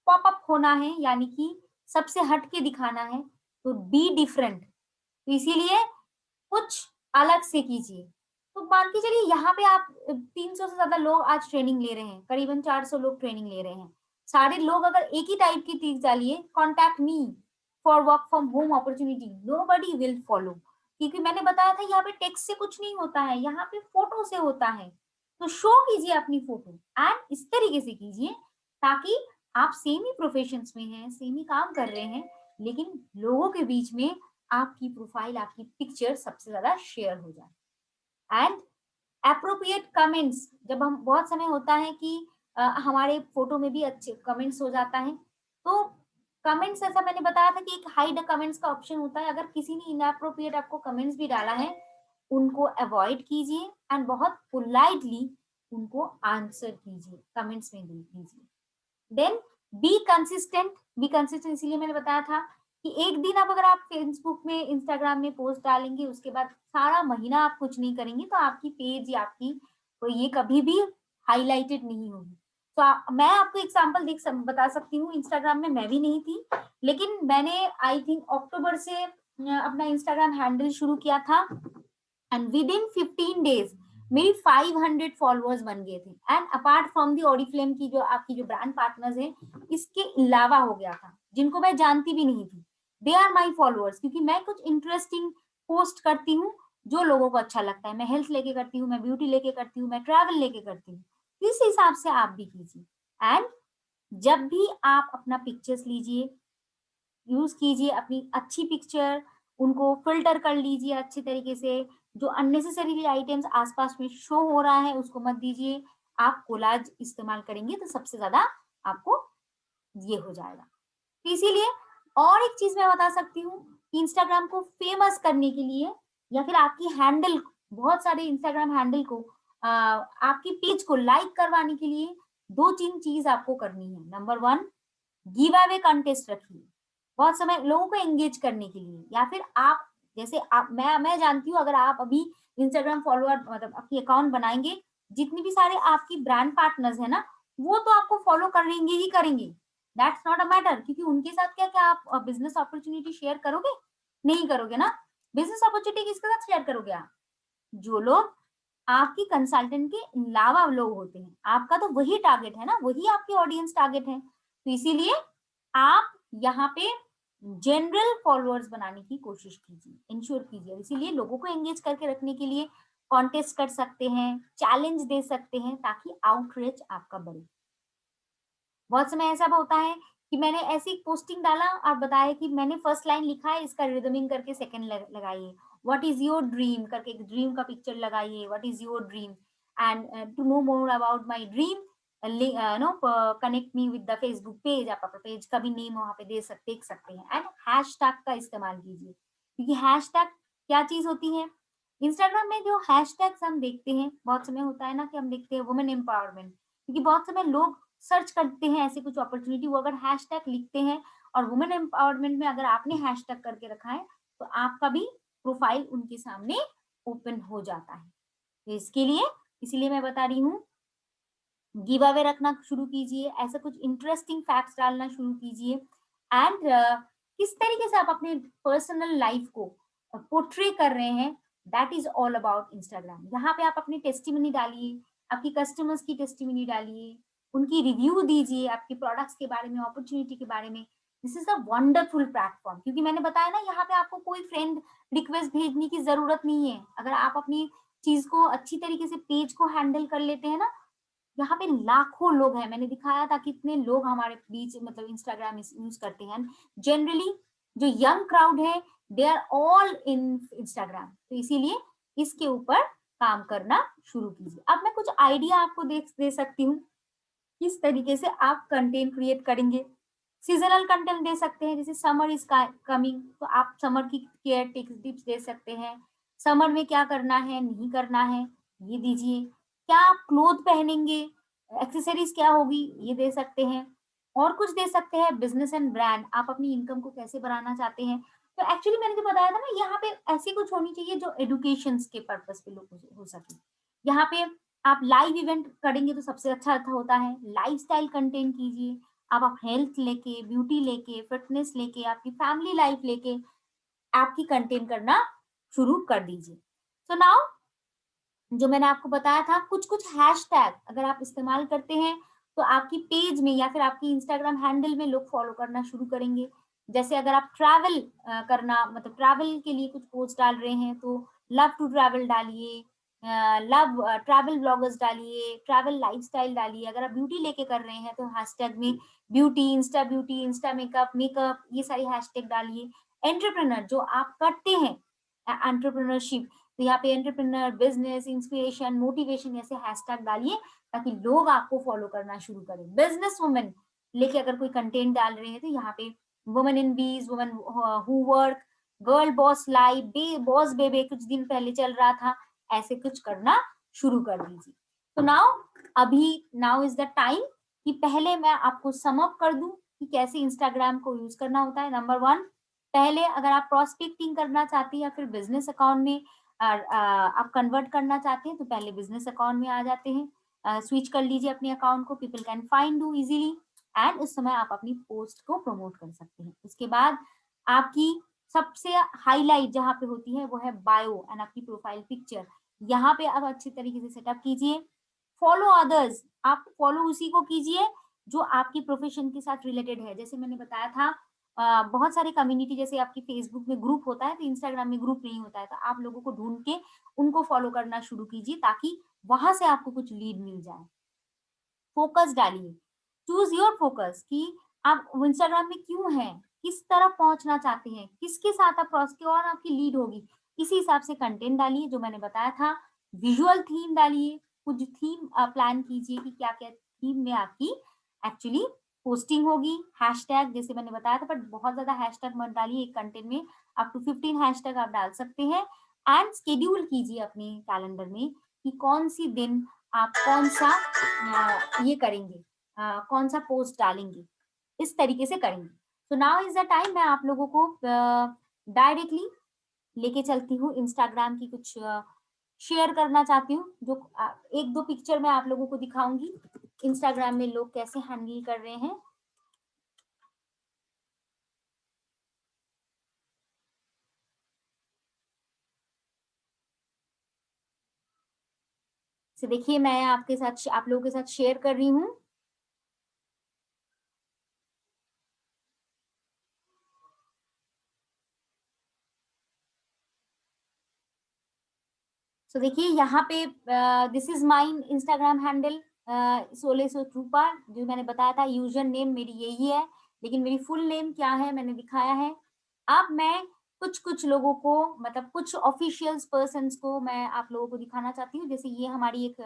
S1: पॉपअप होना है, यानी कि सबसे हट के दिखाना है, तो बी डिफरेंट। तो इसीलिए कुछ अलग से कीजिए। तो मान के चलिए यहाँ पे आप 300 से ज्यादा लोग आज ट्रेनिंग ले रहे हैं, करीबन 400 लोग ट्रेनिंग ले रहे हैं। सारे लोग अगर एक ही टाइप की चीज डालिए, contact me for work from home opportunity, nobody will follow. क्योंकि मैंने बताया था यहाँ पे टेक्स्ट से कुछ नहीं होता है, यहाँ पे फोटो से होता है। तो शो कीजिए अपनी फोटो एंड इस तरीके से कीजिए ताकि आप सेम ही प्रोफेशंस में हैं, सेम ही काम कर रहे हैं, लेकिन लोगों के बीच में आपकी प्रोफाइल, आपकी पिक्चर सबसे ज्यादा शेयर हो जाए। एंड एप्रोप्रिएट कमेंट्स, जब हम बहुत समय होता है कि हमारे फोटो में भी अच्छे कमेंट्स हो जाता है, तो कमेंट्स ऐसा मैंने बताया था कि एक हाइड कमेंट्स का ऑप्शन होता है। अगर किसी ने इनएप्रोप्रिएट आपको कमेंट्स भी डाला है, उनको अवॉइड कीजिए एंड बहुत पोलाइटली उनको आंसर कीजिए, कमेंट्स में दीजिए। देन बी कंसिस्टेंट इसीलिए मैंने बताया था कि एक दिन आप अगर आप फेसबुक में, इंस्टाग्राम में पोस्ट डालेंगे, उसके बाद सारा महीना आप कुछ नहीं करेंगे, तो आपकी पेज या आपकी तो ये कभी भी हाईलाइटेड नहीं होगी। तो मैं आपको एग्जांपल बता सकती हूँ। इंस्टाग्राम में मैं भी नहीं थी, लेकिन मैंने आई थिंक अक्टूबर से अपना इंस्टाग्राम हैंडल शुरू किया था एंड विद इन 15 डेज मेरी 500 फॉलोअर्स बन गए थे। And apart from the Oriflame की जो आपकी जो ब्रांड पार्टनर्स हैं, इसके अलावा हो गया था जिनको मैं जानती भी नहीं थी, दे आर माई फॉलोअर्स। क्योंकि मैं कुछ इंटरेस्टिंग पोस्ट करती हूँ जो लोगों को अच्छा लगता है। मैं हेल्थ लेके करती हूँ, मैं ब्यूटी लेके करती हूँ, मैं ट्रैवल लेके करती हूँ। इस हिसाब से आप भी कीजिए। एंड जब भी आप अपना पिक्चर्स लीजिए, यूज कीजिए अपनी अच्छी पिक्चर, उनको फिल्टर कर लीजिए अच्छे तरीके से। जो अननेसेसरीली आइटम्स आसपास में शो हो रहा है उसको मत दीजिए। आप कोलाज इस्तेमाल करेंगे तो सबसे ज्यादा आपको ये हो जाएगा। तो इसीलिए और एक चीज मैं बता सकती हूँ कि इंस्टाग्राम को फेमस करने के लिए या फिर आपकी हैंडल, बहुत सारे इंस्टाग्राम हैंडल को आपकी पेज को लाइक करवाने के लिए 2-3 चीज आपको करनी है। नंबर 1, गिव अवे कंटेस्ट रखिए, बहुत समय लोगों को एंगेज करने के लिए। या फिर आप जैसे आप मैं जानती हूँ, अगर आप अभी इंस्टाग्राम फॉलोअर मतलब आपकी अकाउंट बनाएंगे, जितनी भी सारे आपकी ब्रांड पार्टनर्स है ना, वो तो आपको फॉलो करेंगे ही करेंगे। दैट्स नॉट अ मैटर, क्योंकि उनके साथ क्या क्या आप बिजनेस अपॉर्चुनिटी शेयर करोगे? नहीं करोगे ना। बिजनेस अपॉर्चुनिटी किसके साथ शेयर करोगे आप? जो लोग आपकी कंसल्टेंट के अलावा लोग होते हैं। आपका तो वही टारगेट है ना, वही आपकी ऑडियंस टारगेट है। तो इसीलिए आप यहाँ पे जनरल फॉलोअर्स बनाने की कोशिश कीजिए, इंश्योर कीजिए। इसीलिए लोगों को एंगेज करके रखने के लिए कॉन्टेस्ट कर सकते हैं, चैलेंज दे सकते हैं, ताकि आउटरीच आपका बढ़े। बहुत समय ऐसा होता है कि मैंने ऐसी पोस्टिंग डाला और बताया कि मैंने फर्स्ट लाइन लिखा है, इसका रिदमिंग करके सेकंड लगाइए। व्हाट इज योर ड्रीम करके एक ड्रीम का पिक्चर लगाइए, what is your dream and to know more about my dream know connect me with the Facebook page. आप अपना पेज का भी नेम वहां पे देख सकते हैं एंड हैशटैग का इस्तेमाल कीजिए, क्योंकि हैशटैग क्या चीज होती है। इंस्टाग्राम में जो हैशटैग्स हम देखते हैं, बहुत समय होता है ना कि हम देखते हैं वुमेन एम्पावरमेंट, क्योंकि बहुत समय लोग सर्च करते हैं ऐसे कुछ अपॉर्चुनिटी, वो अगर हैशटैग लिखते हैं और वुमेन एम्पावरमेंट में अगर आपने हैशटैग करके रखा है तो आपका भी प्रोफाइल उनके सामने ओपन हो जाता है। तो इसके लिए इसीलिए मैं बता रही हूँ, गिव अवे रखना शुरू कीजिए, ऐसा कुछ इंटरेस्टिंग फैक्ट्स डालना शुरू कीजिए एंड किस तरीके से आप अपने पर्सनल लाइफ को पोर्ट्रे कर रहे हैं, that is all about Instagram. यहाँ पे आप अपनी टेस्टिमनी डालिए, आपकी कस्टमर्स की टेस्टिमनी डालिए, उनकी रिव्यू दीजिए आपके प्रोडक्ट्स के बारे में, अपॉर्चुनिटी के बारे में। This is a wonderful platform, क्योंकि मैंने बताया ना यहाँ पे आपको कोई फ्रेंड रिक्वेस्ट भेजने की जरूरत नहीं है। अगर आप अपनी चीज को अच्छी तरीके से पेज को हैंडल कर लेते हैं ना, यहाँ पे लाखों लोग हैं, मैंने दिखाया था कितने लोग हमारे बीच मतलब इंस्टाग्राम यूज करते हैं। जनरली जो यंग क्राउड है they are all in Instagram, तो इसीलिए इसके ऊपर काम करना शुरू कीजिए। अब मैं कुछ आइडिया आपको दे सकती हूँ किस तरीके से आप कंटेंट क्रिएट करेंगे। सीजनल कंटेंट दे सकते हैं, जैसे समर इज कमिंग तो आप समर की केयर टिप्स दे सकते हैं, समर में क्या करना है नहीं करना है ये दीजिए, क्या आप क्लोथ पहनेंगे, एक्सेसरीज क्या होगी ये दे सकते हैं, और कुछ दे सकते हैं बिजनेस एंड ब्रांड, आप अपनी इनकम को कैसे बढ़ाना चाहते हैं। तो एक्चुअली मैंने जो बताया था ना, यहाँ पे ऐसी कुछ होनी चाहिए जो एडुकेशन के पर्पज पे लोग हो सके। यहाँ पे आप लाइव इवेंट करेंगे तो सबसे अच्छा होता है, लाइफस्टाइल कंटेंट कीजिए, आप हेल्थ लेके, ब्यूटी लेके, फिटनेस लेके, आपकी फैमिली लाइफ लेके आपकी कंटेंट करना शुरू कर दीजिए। सो नाउ जो मैंने आपको बताया था, कुछ-कुछ हैशटैग अगर आप इस्तेमाल करते हैं, तो आपकी पेज में या फिर आपकी इंस्टाग्राम हैंडल में लोग फॉलो करना शुरू करेंगे। जैसे अगर आप ट्रैवल करना मतलब ट्रैवल के लिए कुछ पोस्ट डाल रहे हैं, तो लव टू ट्रैवल डालिए, लव ट्रैवल ब्लॉगर्स डालिए, ट्रैवल लाइफस्टाइल डालिए। अगर आप ब्यूटी लेके कर रहे हैं, तो हैशटैग में ब्यूटी, इंस्टा मेकअप ये सारी हैशटैग डालिए। एंटरप्रेन्योर जो आप करते हैं एंटरप्रेन्योरशिप, तो यहाँ पे एंटरप्रेन्योर, बिजनेस, इंस्पिरेशन, मोटिवेशन ऐसे हैशटैग डालिए ताकि लोग आपको फॉलो करना शुरू करें। बिजनेस वुमेन लेके अगर कोई कंटेंट डाल रहे हैं तो यहाँ पे वुमेन इन बीज, women who work, girl boss life, boss बेबे कुछ दिन पहले चल रहा था, ऐसे कुछ करना शुरू कर दीजिए। तो नाउ इज द टाइम कि पहले मैं आपको सम अप कर दूं कि कैसे इंस्टाग्राम को यूज करना होता है। नंबर 1, पहले अगर आप प्रोस्पेक्टिंग करना चाहते हैं या फिर बिजनेस अकाउंट में आप कन्वर्ट करना चाहते हैं, तो पहले बिजनेस अकाउंट में आ जाते हैं, स्विच कर लीजिए अपने अकाउंट को, people can find you easily and उस समय आप अपनी पोस्ट को प्रमोट कर सकते हैं। उसके बाद आपकी सबसे हाईलाइट जहाँ पे होती है वो है बायो एंड आपकी प्रोफाइल पिक्चर। यहाँ पे आप अच्छी तरीके से सेटअप कीजिए। फॉलो अदर्स, आप फॉलो उसी को कीजिए जो आपकी प्रोफेशन के साथ रिलेटेड है। जैसे मैंने बताया था, बहुत सारे कम्युनिटी, जैसे आपकी फेसबुक में ग्रुप होता है तो इंस्टाग्राम में ग्रुप नहीं होता है, तो आप लोगों को ढूंढ के उनको फॉलो करना शुरू कीजिए ताकि वहां से आपको कुछ लीड मिल जाए। फोकस डालिए, चूज योर फोकस कि आप इंस्टाग्राम में क्यों हैं, किस तरफ पहुंचना चाहते हैं, किसके साथ आप क्रॉस के और आपकी लीड होगी, इसी हिसाब से कंटेंट डालिए जो मैंने बताया था। विजुअल थीम डालिए, कुछ थीम प्लान कीजिए कि क्या क्या थीम में आपकी एक्चुअली पोस्टिंग होगी। हैशटैग जैसे मैंने बताया था, बट बहुत ज्यादा हैशटैग मत डालिए, एक कंटेंट में अप टू 15 हैशटैग आप डाल सकते हैं। एंड शेड्यूल कीजिए अपने कैलेंडर में कि कौन सी दिन आप कौन सा ये करेंगे, कौन सा पोस्ट डालेंगे, इस तरीके से करेंगे। तो नाउ इज द टाइम, मैं आप लोगों को डायरेक्टली लेके चलती हूँ इंस्टाग्राम की कुछ शेयर करना चाहती हूँ, जो एक दो पिक्चर मैं आप लोगों को दिखाऊंगी इंस्टाग्राम में लोग कैसे हैंडल कर रहे हैं। तो देखिए मैं आपके साथ आप लोगों के साथ शेयर कर रही हूँ। सो देखिए यहाँ पे this is mine Instagram handle, सोले सो ट्रूपा, जो मैंने बताया था यूजर नेम मेरी यही है। लेकिन मेरी फुल नेम क्या है मैंने दिखाया है। अब मैं कुछ-कुछ लोगों को मतलब कुछ ऑफिशियल्स पर्सन्स को मैं आप लोगों को दिखाना चाहती हूँ। जैसे ये हमारी एक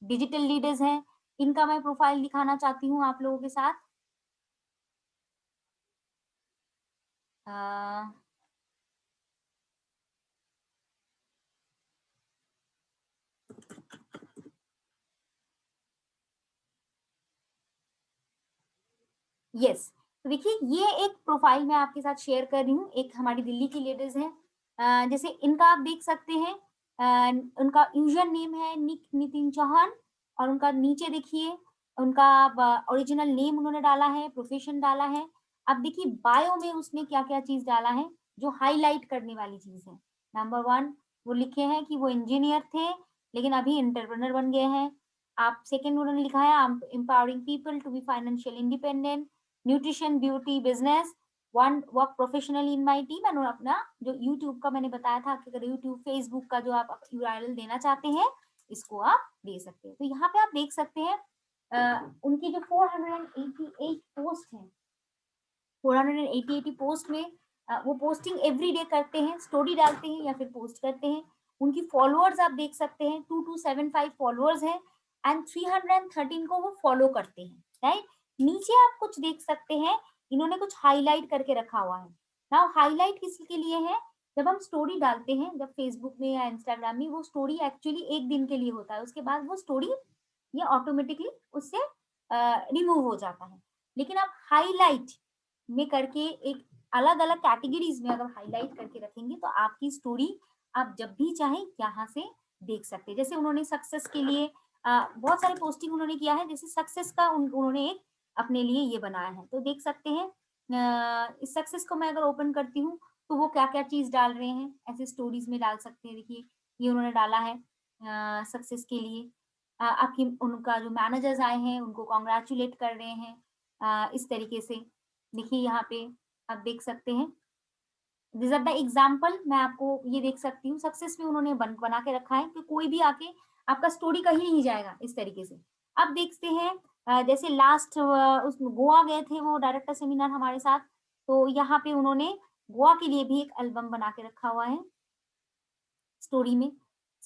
S1: डिजिटल लीडर्स हैं, इनका मैं प्रोफाइल दिखाना चाहती हूँ आप लोगों के साथ। अ, यस, तो देखिए ये एक प्रोफाइल मैं आपके साथ शेयर कर रही हूँ, एक हमारी दिल्ली की लेडीज़ हैं। जैसे इनका आप देख सकते हैं उनका यूज़र नेम है निक नितिन चौहान और उनका नीचे देखिए उनका ब ओरिजिनल नेम उन्होंने डाला है, प्रोफ़ेशन डाला है। अब देखिए बायो में उसने क्या-क्या चीज़ डाला है, जो हाइलाइट करने वाली चीज़ है। नंबर 1 वो लिखे हैं कि वो इंजीनियर थे, लेकिन अभी एंटरप्रेन्योर बन गए हैं। आप सेकंड उन्होंने लिखा है I am empowering people to be financial independent. Nutrition, beauty, business, one work professionally in my team and अपना जो यूट्यूब का मैंने बताया था कि अगर यूट्यूब, फेसबुक का जो आप यूआरएल देना चाहते हैं, इसको आप दे सकते हैं। तो यहाँ पे आप देख सकते हैं उनकी जो 488 पोस्ट हैं 480 पोस्ट में वो पोस्टिंग एवरी डे करते हैं, स्टोरी डालते हैं या फिर पोस्ट करते हैं। उनकी फॉलोअर्स आप देख सकते हैं 2275 फॉलोअर्स हैं एंड 313 को वो फॉलो करते हैं, राइट? नीचे आप कुछ देख सकते हैं, इन्होंने कुछ हाइलाइट करके रखा हुआ है। नाउ हाइलाइट किसके लिए है? जब हम स्टोरी डालते हैं, जब फेसबुक में या इंस्टाग्राम में वो स्टोरी एक्चुअली 1 दिन के लिए होता है, उसके बाद वो स्टोरी ये ऑटोमेटिकली उससे रिमूव हो जाता है। लेकिन आप हाइलाइट में करके एक अलग-अलग कैटेगरीज़ में अगर हाइलाइट करके रखेंगे तो आपकी स्टोरी आप जब भी चाहें यहाँ से देख सकते हैं। जैसे उन्होंने सक्सेस के लिए बहुत सारे पोस्टिंग उन्होंने किया है, जैसे सक्सेस का उन्होंने एक अपने लिए ये बनाया है। तो देख सकते हैं इस सक्सेस को मैं अगर ओपन करती हूँ, तो वो क्या-क्या चीज़ डाल रहे हैं, ऐसे स्टोरीज़ में डाल सकते हैं। देखिए, ये उन्होंने डाला है सक्सेस के लिए आपकी उनका जो मैनेजर्स आए हैं, उनको कांग्रेचुलेट कर रहे हैं इस तरीके से। देखिए यहाँ पे आप देख सकते हैं दिस आर द एग्जाम्पल मैं आपको ये देख सकती हूँ सक्सेस में उन्होंने बना के रखा है कि कोई भी आके आपका स्टोरी कहीं नहीं जाएगा इस तरीके से। अब देखते हैं जैसे लास्ट उस गोवा गए थे वो डायरेक्टर सेमिनार हमारे साथ, तो यहाँ पे उन्होंने गोवा के लिए भी एक एल्बम बना के रखा हुआ है स्टोरी में।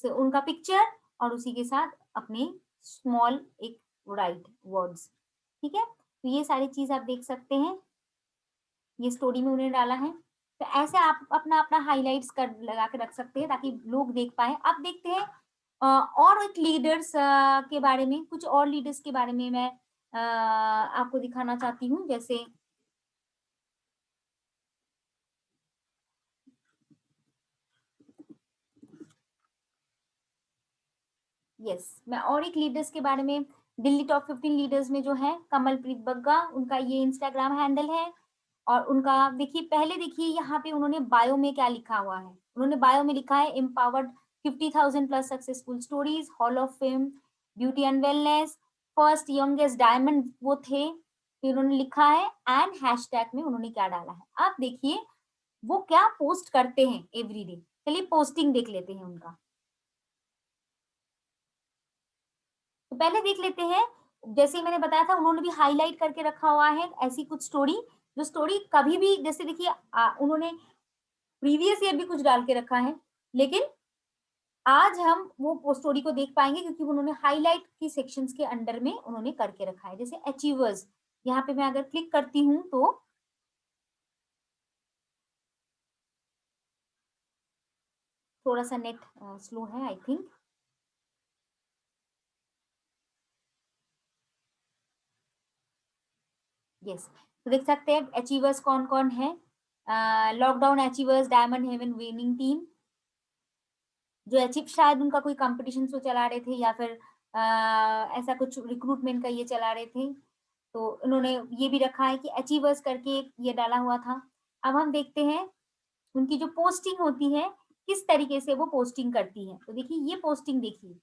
S1: उनका पिक्चर और उसी के साथ अपने स्मॉल एक राइट वर्ड्स, ठीक है? तो ये सारी चीज़ आप देख सकते हैं। ये स्टोरी में उन्होंने डाला है। तो ऐसे आप अपना-अपना हाइलाइट्स कर लगा के रख सकते हैं ताकि लोग देख पाएँ। अब देखते हैं और एक लीडर्स के बारे में, कुछ और लीडर्स के बारे में मैं आपको दिखाना चाहती हूँ। जैसे मैं और एक लीडर्स के बारे में दिल्ली टॉप 15 लीडर्स में जो है कमलप्रीत बग्गा, उनका ये इंस्टाग्राम हैंडल है और उनका देखिए पहले देखिए यहाँ पे उन्होंने बायो में क्या लिखा हुआ है। उन्होंने बायो में लिखा है empowered 50,000 plus successful stories, hall of fame, beauty and wellness, first youngest diamond वो थे। फिर उन्होंने लिखा है एंड हैशटैग में उन्होंने क्या डाला है। आप देखिए वो क्या पोस्ट करते हैं एवरीडे। चलिए पोस्टिंग देख लेते हैं उनका। तो पहले देख लेते हैं, जैसे मैंने बताया था उन्होंने भी हाइलाइट करके रखा हुआ है ऐसी कुछ स्टोरी, जो स्टोरी कभी भी जैसे देखिए उन्होंने प्रीवियस ईयर भी कुछ डाल के रखा है, लेकिन आज हम वो स्टोरी को देख पाएँगे क्योंकि उन्होंने हाइलाइट की सेक्शंस के अंडर में उन्होंने करके रखा है। जैसे अचीवर्स, यहाँ पे मैं अगर क्लिक करती हूँ तो थोड़ा-सा नेट स्लो है आई थिंक। यस, तो देख सकते हैं अचीवर्स कौन-कौन है। Lockdown achievers, diamond heaven winning team, जो अचीव शायद उनका कोई कॉम्पिटिशन शो चला रहे थे या फिर ऐसा कुछ रिक्रूटमेंट का ये चला रहे थे। तो उन्होंने ये भी रखा है कि अचीवर्स करके एक ये डाला हुआ था। अब हम देखते हैं उनकी जो पोस्टिंग होती है, किस तरीके से वो पोस्टिंग करती हैं। तो देखिए ये पोस्टिंग देखिए।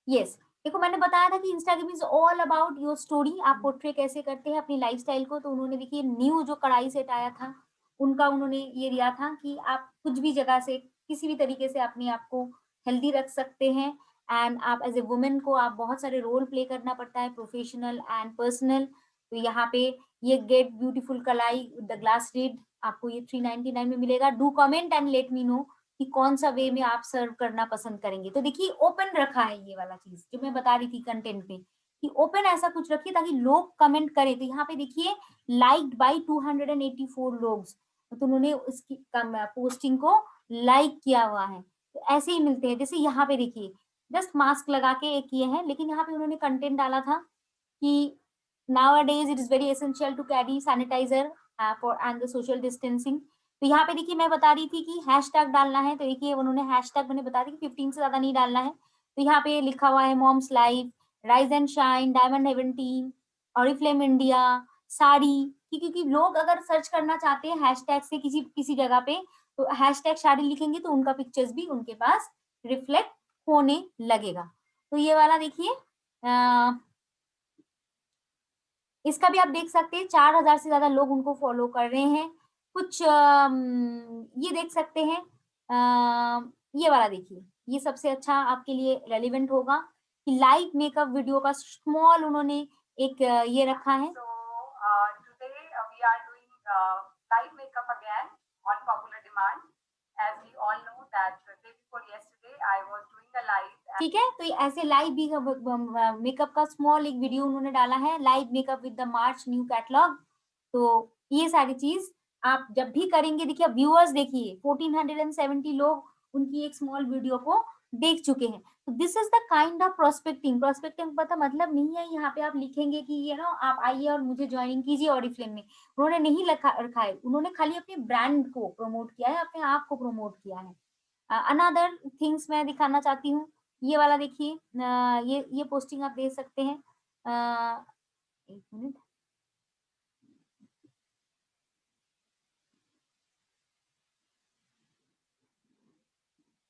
S1: यस, देखो मैंने बताया था कि Instagram is all about your story, आप पोर्ट्रे कैसे करते हैं अपनी लाइफ़स्टाइल को। तो उन्होंने देखिए न्यू जो कढ़ाई सेट आया था, उनका उन्होंने ये दिया था कि आप कुछ भी जगह से, किसी भी तरीके से अपने आप को हेल्दी रख सकते हैं एंड आप एज़ अ वुमन को आप बहुत सारे रोल प्ले करना पड़ता है, प्रोफेशनल एंड पर्सनल। तो यहाँ पे ये गेट ब्यूटीफुल कलाई द ग्लास लिड आपको ये 399 में मिलेगा। Do comment and let me know कि कौन सा वे में आप सर्व करना पसंद करेंगे। तो देखिए ओपन रखा है ये वाला चीज जो मैं बता रही थी कंटेंट में कि ओपन ऐसा कुछ रखिए ताकि लोग कमेंट करें। तो यहाँ पे देखिए लाइक्ड बाय 284 लोग, तो उन्होंने उसकी पोस्टिंग को लाइक किया हुआ है। तो ऐसे ही मिलते हैं। जैसे यहाँ पे देखिए जस्ट मास्क लगा के एक ये है, लेकिन यहाँ पे उन्होंने कंटेंट डाला था कि nowadays it is very essential to carry sanitizer for and the social distancing। तो यहाँ पे देखिए मैं बता रही थी कि हैशटैग डालना है, तो देखिए उन्होंने हैशटैग मैंने बता दी कि 15 से ज्यादा नहीं डालना है। तो यहाँ पे लिखा हुआ है moms life, rise and shine, diamond heaven team, Oriflame India, sari. क्योंकि लोग अगर सर्च करना चाहते हैं हैशटैग से किसी किसी जगह पे, तो हैशटैग साड़ी लिखेंगे तो उनका पिक्चर्स भी उनके पास रिफ्लेक्ट होने लगेगा। तो ये वाला देखिए इसका भी आप देख सकते हैं 4000 से ज्यादा लोग उनको फॉलो कर रहे हैं। कुछ ये देख सकते हैं ये वाला देखिए, ये सबसे अच्छा आपके लिए रेलिवेंट होगा कि लाइव मेकअप वीडियो का स्मॉल उन्होंने एक ये रखा है।
S2: Today we are doing live makeup again on popular demand. As we all know that the day before yesterday I was doing a live.
S1: ठीक है, तो ये ऐसे लाइव भी मेकअप का स्मॉल एक वीडियो उन्होंने डाला है, live makeup with the March new catalogue. तो ये सारी चीज आप जब भी करेंगे, देखिए व्यूअर्स देखिए 1470 लोग उनकी एक स्मॉल वीडियो को देख चुके हैं। तो this is the kind of prospecting. Prospecting पता मतलब नहीं है यहाँ पे आप लिखेंगे कि ये ना आप आइए और मुझे ज्वाइनिंग कीजिए ऑरिफ्लेम में। उन्होंने नहीं रखा है, उन्होंने खाली अपने ब्रांड को प्रमोट किया है, अपने आप को प्रमोट किया है। अनदर थिंग्स मैं दिखाना चाहती हूँ, ये वाला देखिए ये पोस्टिंग आप देख सकते हैं। एक मिनट,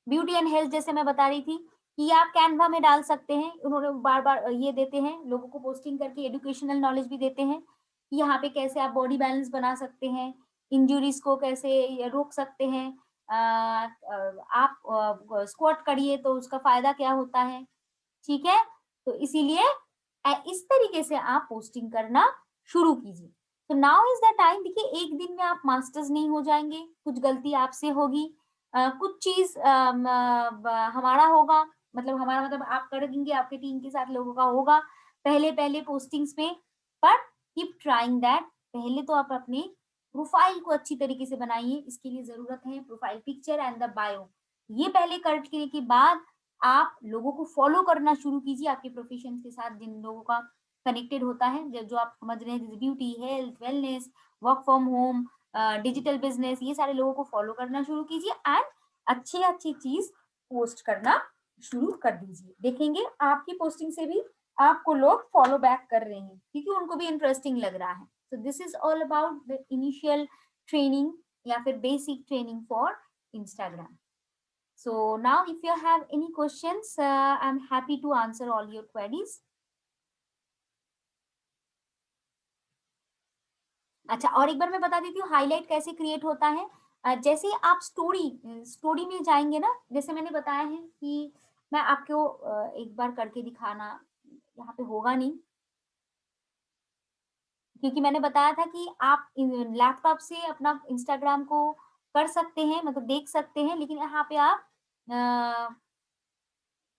S1: ब्यूटी एंड हेल्थ जैसे मैं बता रही थी कि आप कैनवा में डाल सकते हैं। उन्होंने बार बार ये देते हैं लोगों को पोस्टिंग करके, एजुकेशनल नॉलेज भी देते हैं कि यहाँ पे कैसे आप बॉडी बैलेंस बना सकते हैं, इंजुरीज को कैसे रोक सकते हैं, आप स्क्वाट करिए तो उसका फायदा क्या होता है। ठीक है, तो इसीलिए इस तरीके से आप पोस्टिंग करना शुरू कीजिए। तो नाउ इज द टाइम। देखिए एक दिन में आप मास्टर्स नहीं हो जाएंगे, कुछ गलती आपसे होगी, कुछ चीज हमारा होगा, मतलब हमारा मतलब आप कर देंगे, आपके टीम के साथ लोगों का होगा पहले पहले पोस्टिंग्स में। But keep trying that. पहले तो आप अपने प्रोफाइल को अच्छी तरीके से बनाइए, इसके लिए जरूरत है profile picture and the bio. ये पहले करने के बाद आप लोगों को फॉलो करना शुरू कीजिए, आपके प्रोफेशन के साथ जिन लोगों का कनेक्टेड होता है, जो आप समझ रहे हैं जैसे beauty, health, wellness, work from home, digital business, ये सारे लोगों को फॉलो करना शुरू कीजिए एंड अच्छी अच्छी चीज पोस्ट करना शुरू कर दीजिए। देखेंगे आपकी पोस्टिंग से भी आपको लोग फॉलो बैक कर रहे हैं क्योंकि उनको भी इंटरेस्टिंग लग रहा है। So this is all about the initial training या फिर basic training for Instagram. So now if you have any questions, I'm happy to answer all your queries. अच्छा, और एक बार मैं बता देती हूँ हाईलाइट कैसे क्रिएट होता है। जैसे आप स्टोरी में जाएंगे ना, जैसे मैंने बताया है कि मैं आपको एक बार करके दिखाना, यहाँ पे होगा नहीं क्योंकि मैंने बताया था कि आप लैपटॉप से अपना इंस्टाग्राम को कर सकते हैं, मतलब देख सकते हैं, लेकिन यहाँ पे आप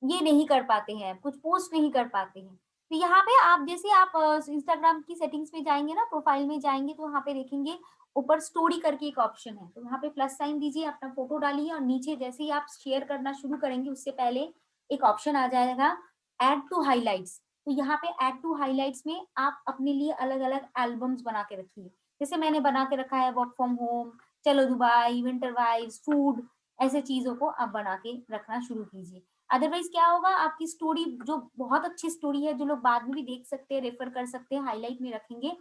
S1: ये नहीं कर पाते हैं, कुछ पोस्ट नहीं कर पाते हैं। तो यहाँ पे आप जैसे आप इंस्टाग्राम की सेटिंग्स में जाएंगे ना, प्रोफाइल में जाएंगे, तो वहाँ पे देखेंगे ऊपर स्टोरी करके एक ऑप्शन है, तो वहाँ पे प्लस साइन दीजिए, अपना फोटो डालिए और नीचे जैसे ही आप शेयर करना शुरू करेंगे उससे पहले एक ऑप्शन आ जाएगा एड टू हाईलाइट्स। तो यहाँ पे एड टू हाईलाइट्स में आप अपने लिए अलग अलग एल्बम्स बना के रखिए। जैसे मैंने बना के रखा है वर्क फ्रॉम होम, चलो दुबई, विंटर वाइब्स, फूड, ऐसे चीजों को आप बना के रखना शुरू कीजिए। अदरवाइज क्या होगा, आपकी स्टोरी जो बहुत अच्छी स्टोरी है, जो लोग बाद में भी देख सकते हैं, रेफर कर सकते हैं, हाईलाइट में रखेंगे,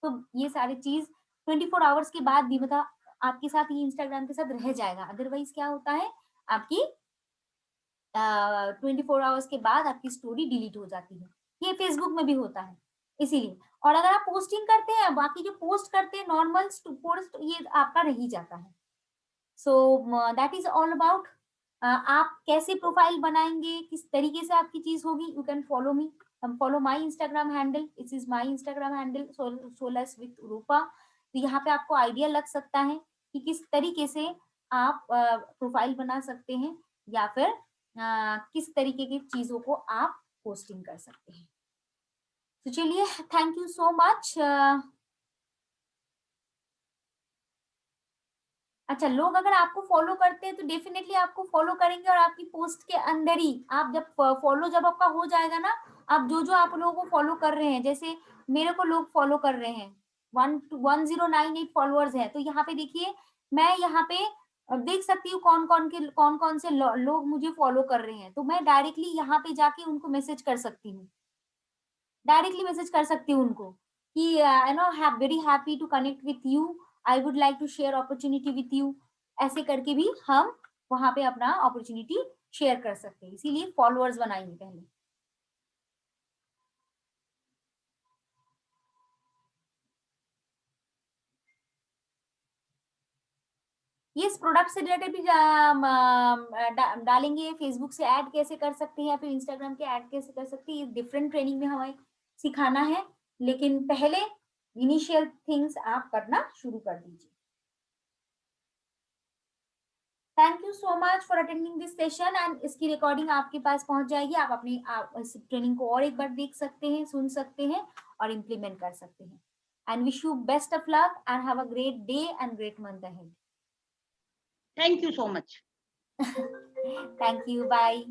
S1: तो ये सारी चीज 24 आवर्स के बाद भी मतलब आपके साथ ये इंस्टाग्राम के साथ रह जाएगा। अदरवाइज क्या होता है, आपकी 24 आवर्स के बाद आपकी स्टोरी डिलीट हो जाती है। ये फेसबुक में भी होता है इसीलिए। और अगर आप पोस्टिंग करते हैं, बाकी जो पोस्ट करते हैं नॉर्मल पोस्ट, ये आपका रह ही जाता है। So that is all about आप कैसे प्रोफाइल बनाएंगे, किस तरीके से आपकी चीज होगी, you can follow me. follow my Instagram handle. This is my Instagram handle, Solace with Rupa. तो यहाँ पे आपको आइडिया लग सकता है कि किस तरीके से आप प्रोफाइल बना सकते हैं या फिर किस तरीके की चीजों को आप पोस्टिंग कर सकते हैं। तो चलिए, थैंक यू सो मच। अच्छा, लोग अगर आपको फॉलो करते हैं तो डेफिनेटली आपको फॉलो करेंगे और आपकी पोस्ट के अंदर ही आप जब फॉलो जब आपका हो जाएगा ना, आप जो आप लोगों को फॉलो कर रहे हैं, जैसे मेरे को लोग फॉलो कर रहे हैं 1098 फॉलोअर्स है, तो यहाँ पे देखिए मैं यहाँ पे देख सकती हूँ कौन कौन से लोग मुझे फॉलो कर रहे हैं, तो मैं डायरेक्टली यहाँ पे जाके उनको मैसेज कर सकती हूँ, डायरेक्टली मैसेज कर सकती हूँ उनको कि I know have very happy to connect with you, I would like to share opportunity with you. ऐसे करके भी हम वहां पे अपना अपॉर्चुनिटी शेयर कर सकते हैं, इसीलिए फॉलोअर्स बनाएंगे पहले। ये इस प्रोडक्ट से रिलेटेड भी डालेंगे, फेसबुक से ऐड कैसे कर सकते हैं या फिर इंस्टाग्राम के ऐड कैसे कर सकते हैं, ये डिफरेंट ट्रेनिंग में हमें सिखाना है, लेकिन पहले इनिशियल थिंग्स आप करना शुरू कर दीजिए। Thank you so much for attending this session, and इसकी रिकॉर्डिंग आपके पास पहुंच जाएगी, आप इस ट्रेनिंग को और एक बार देख सकते हैं, सुन सकते हैं और इम्प्लीमेंट कर सकते हैं। And wish you best of luck and have a great day and great month ahead.
S3: Thank you so much.
S1: Thank you. Bye.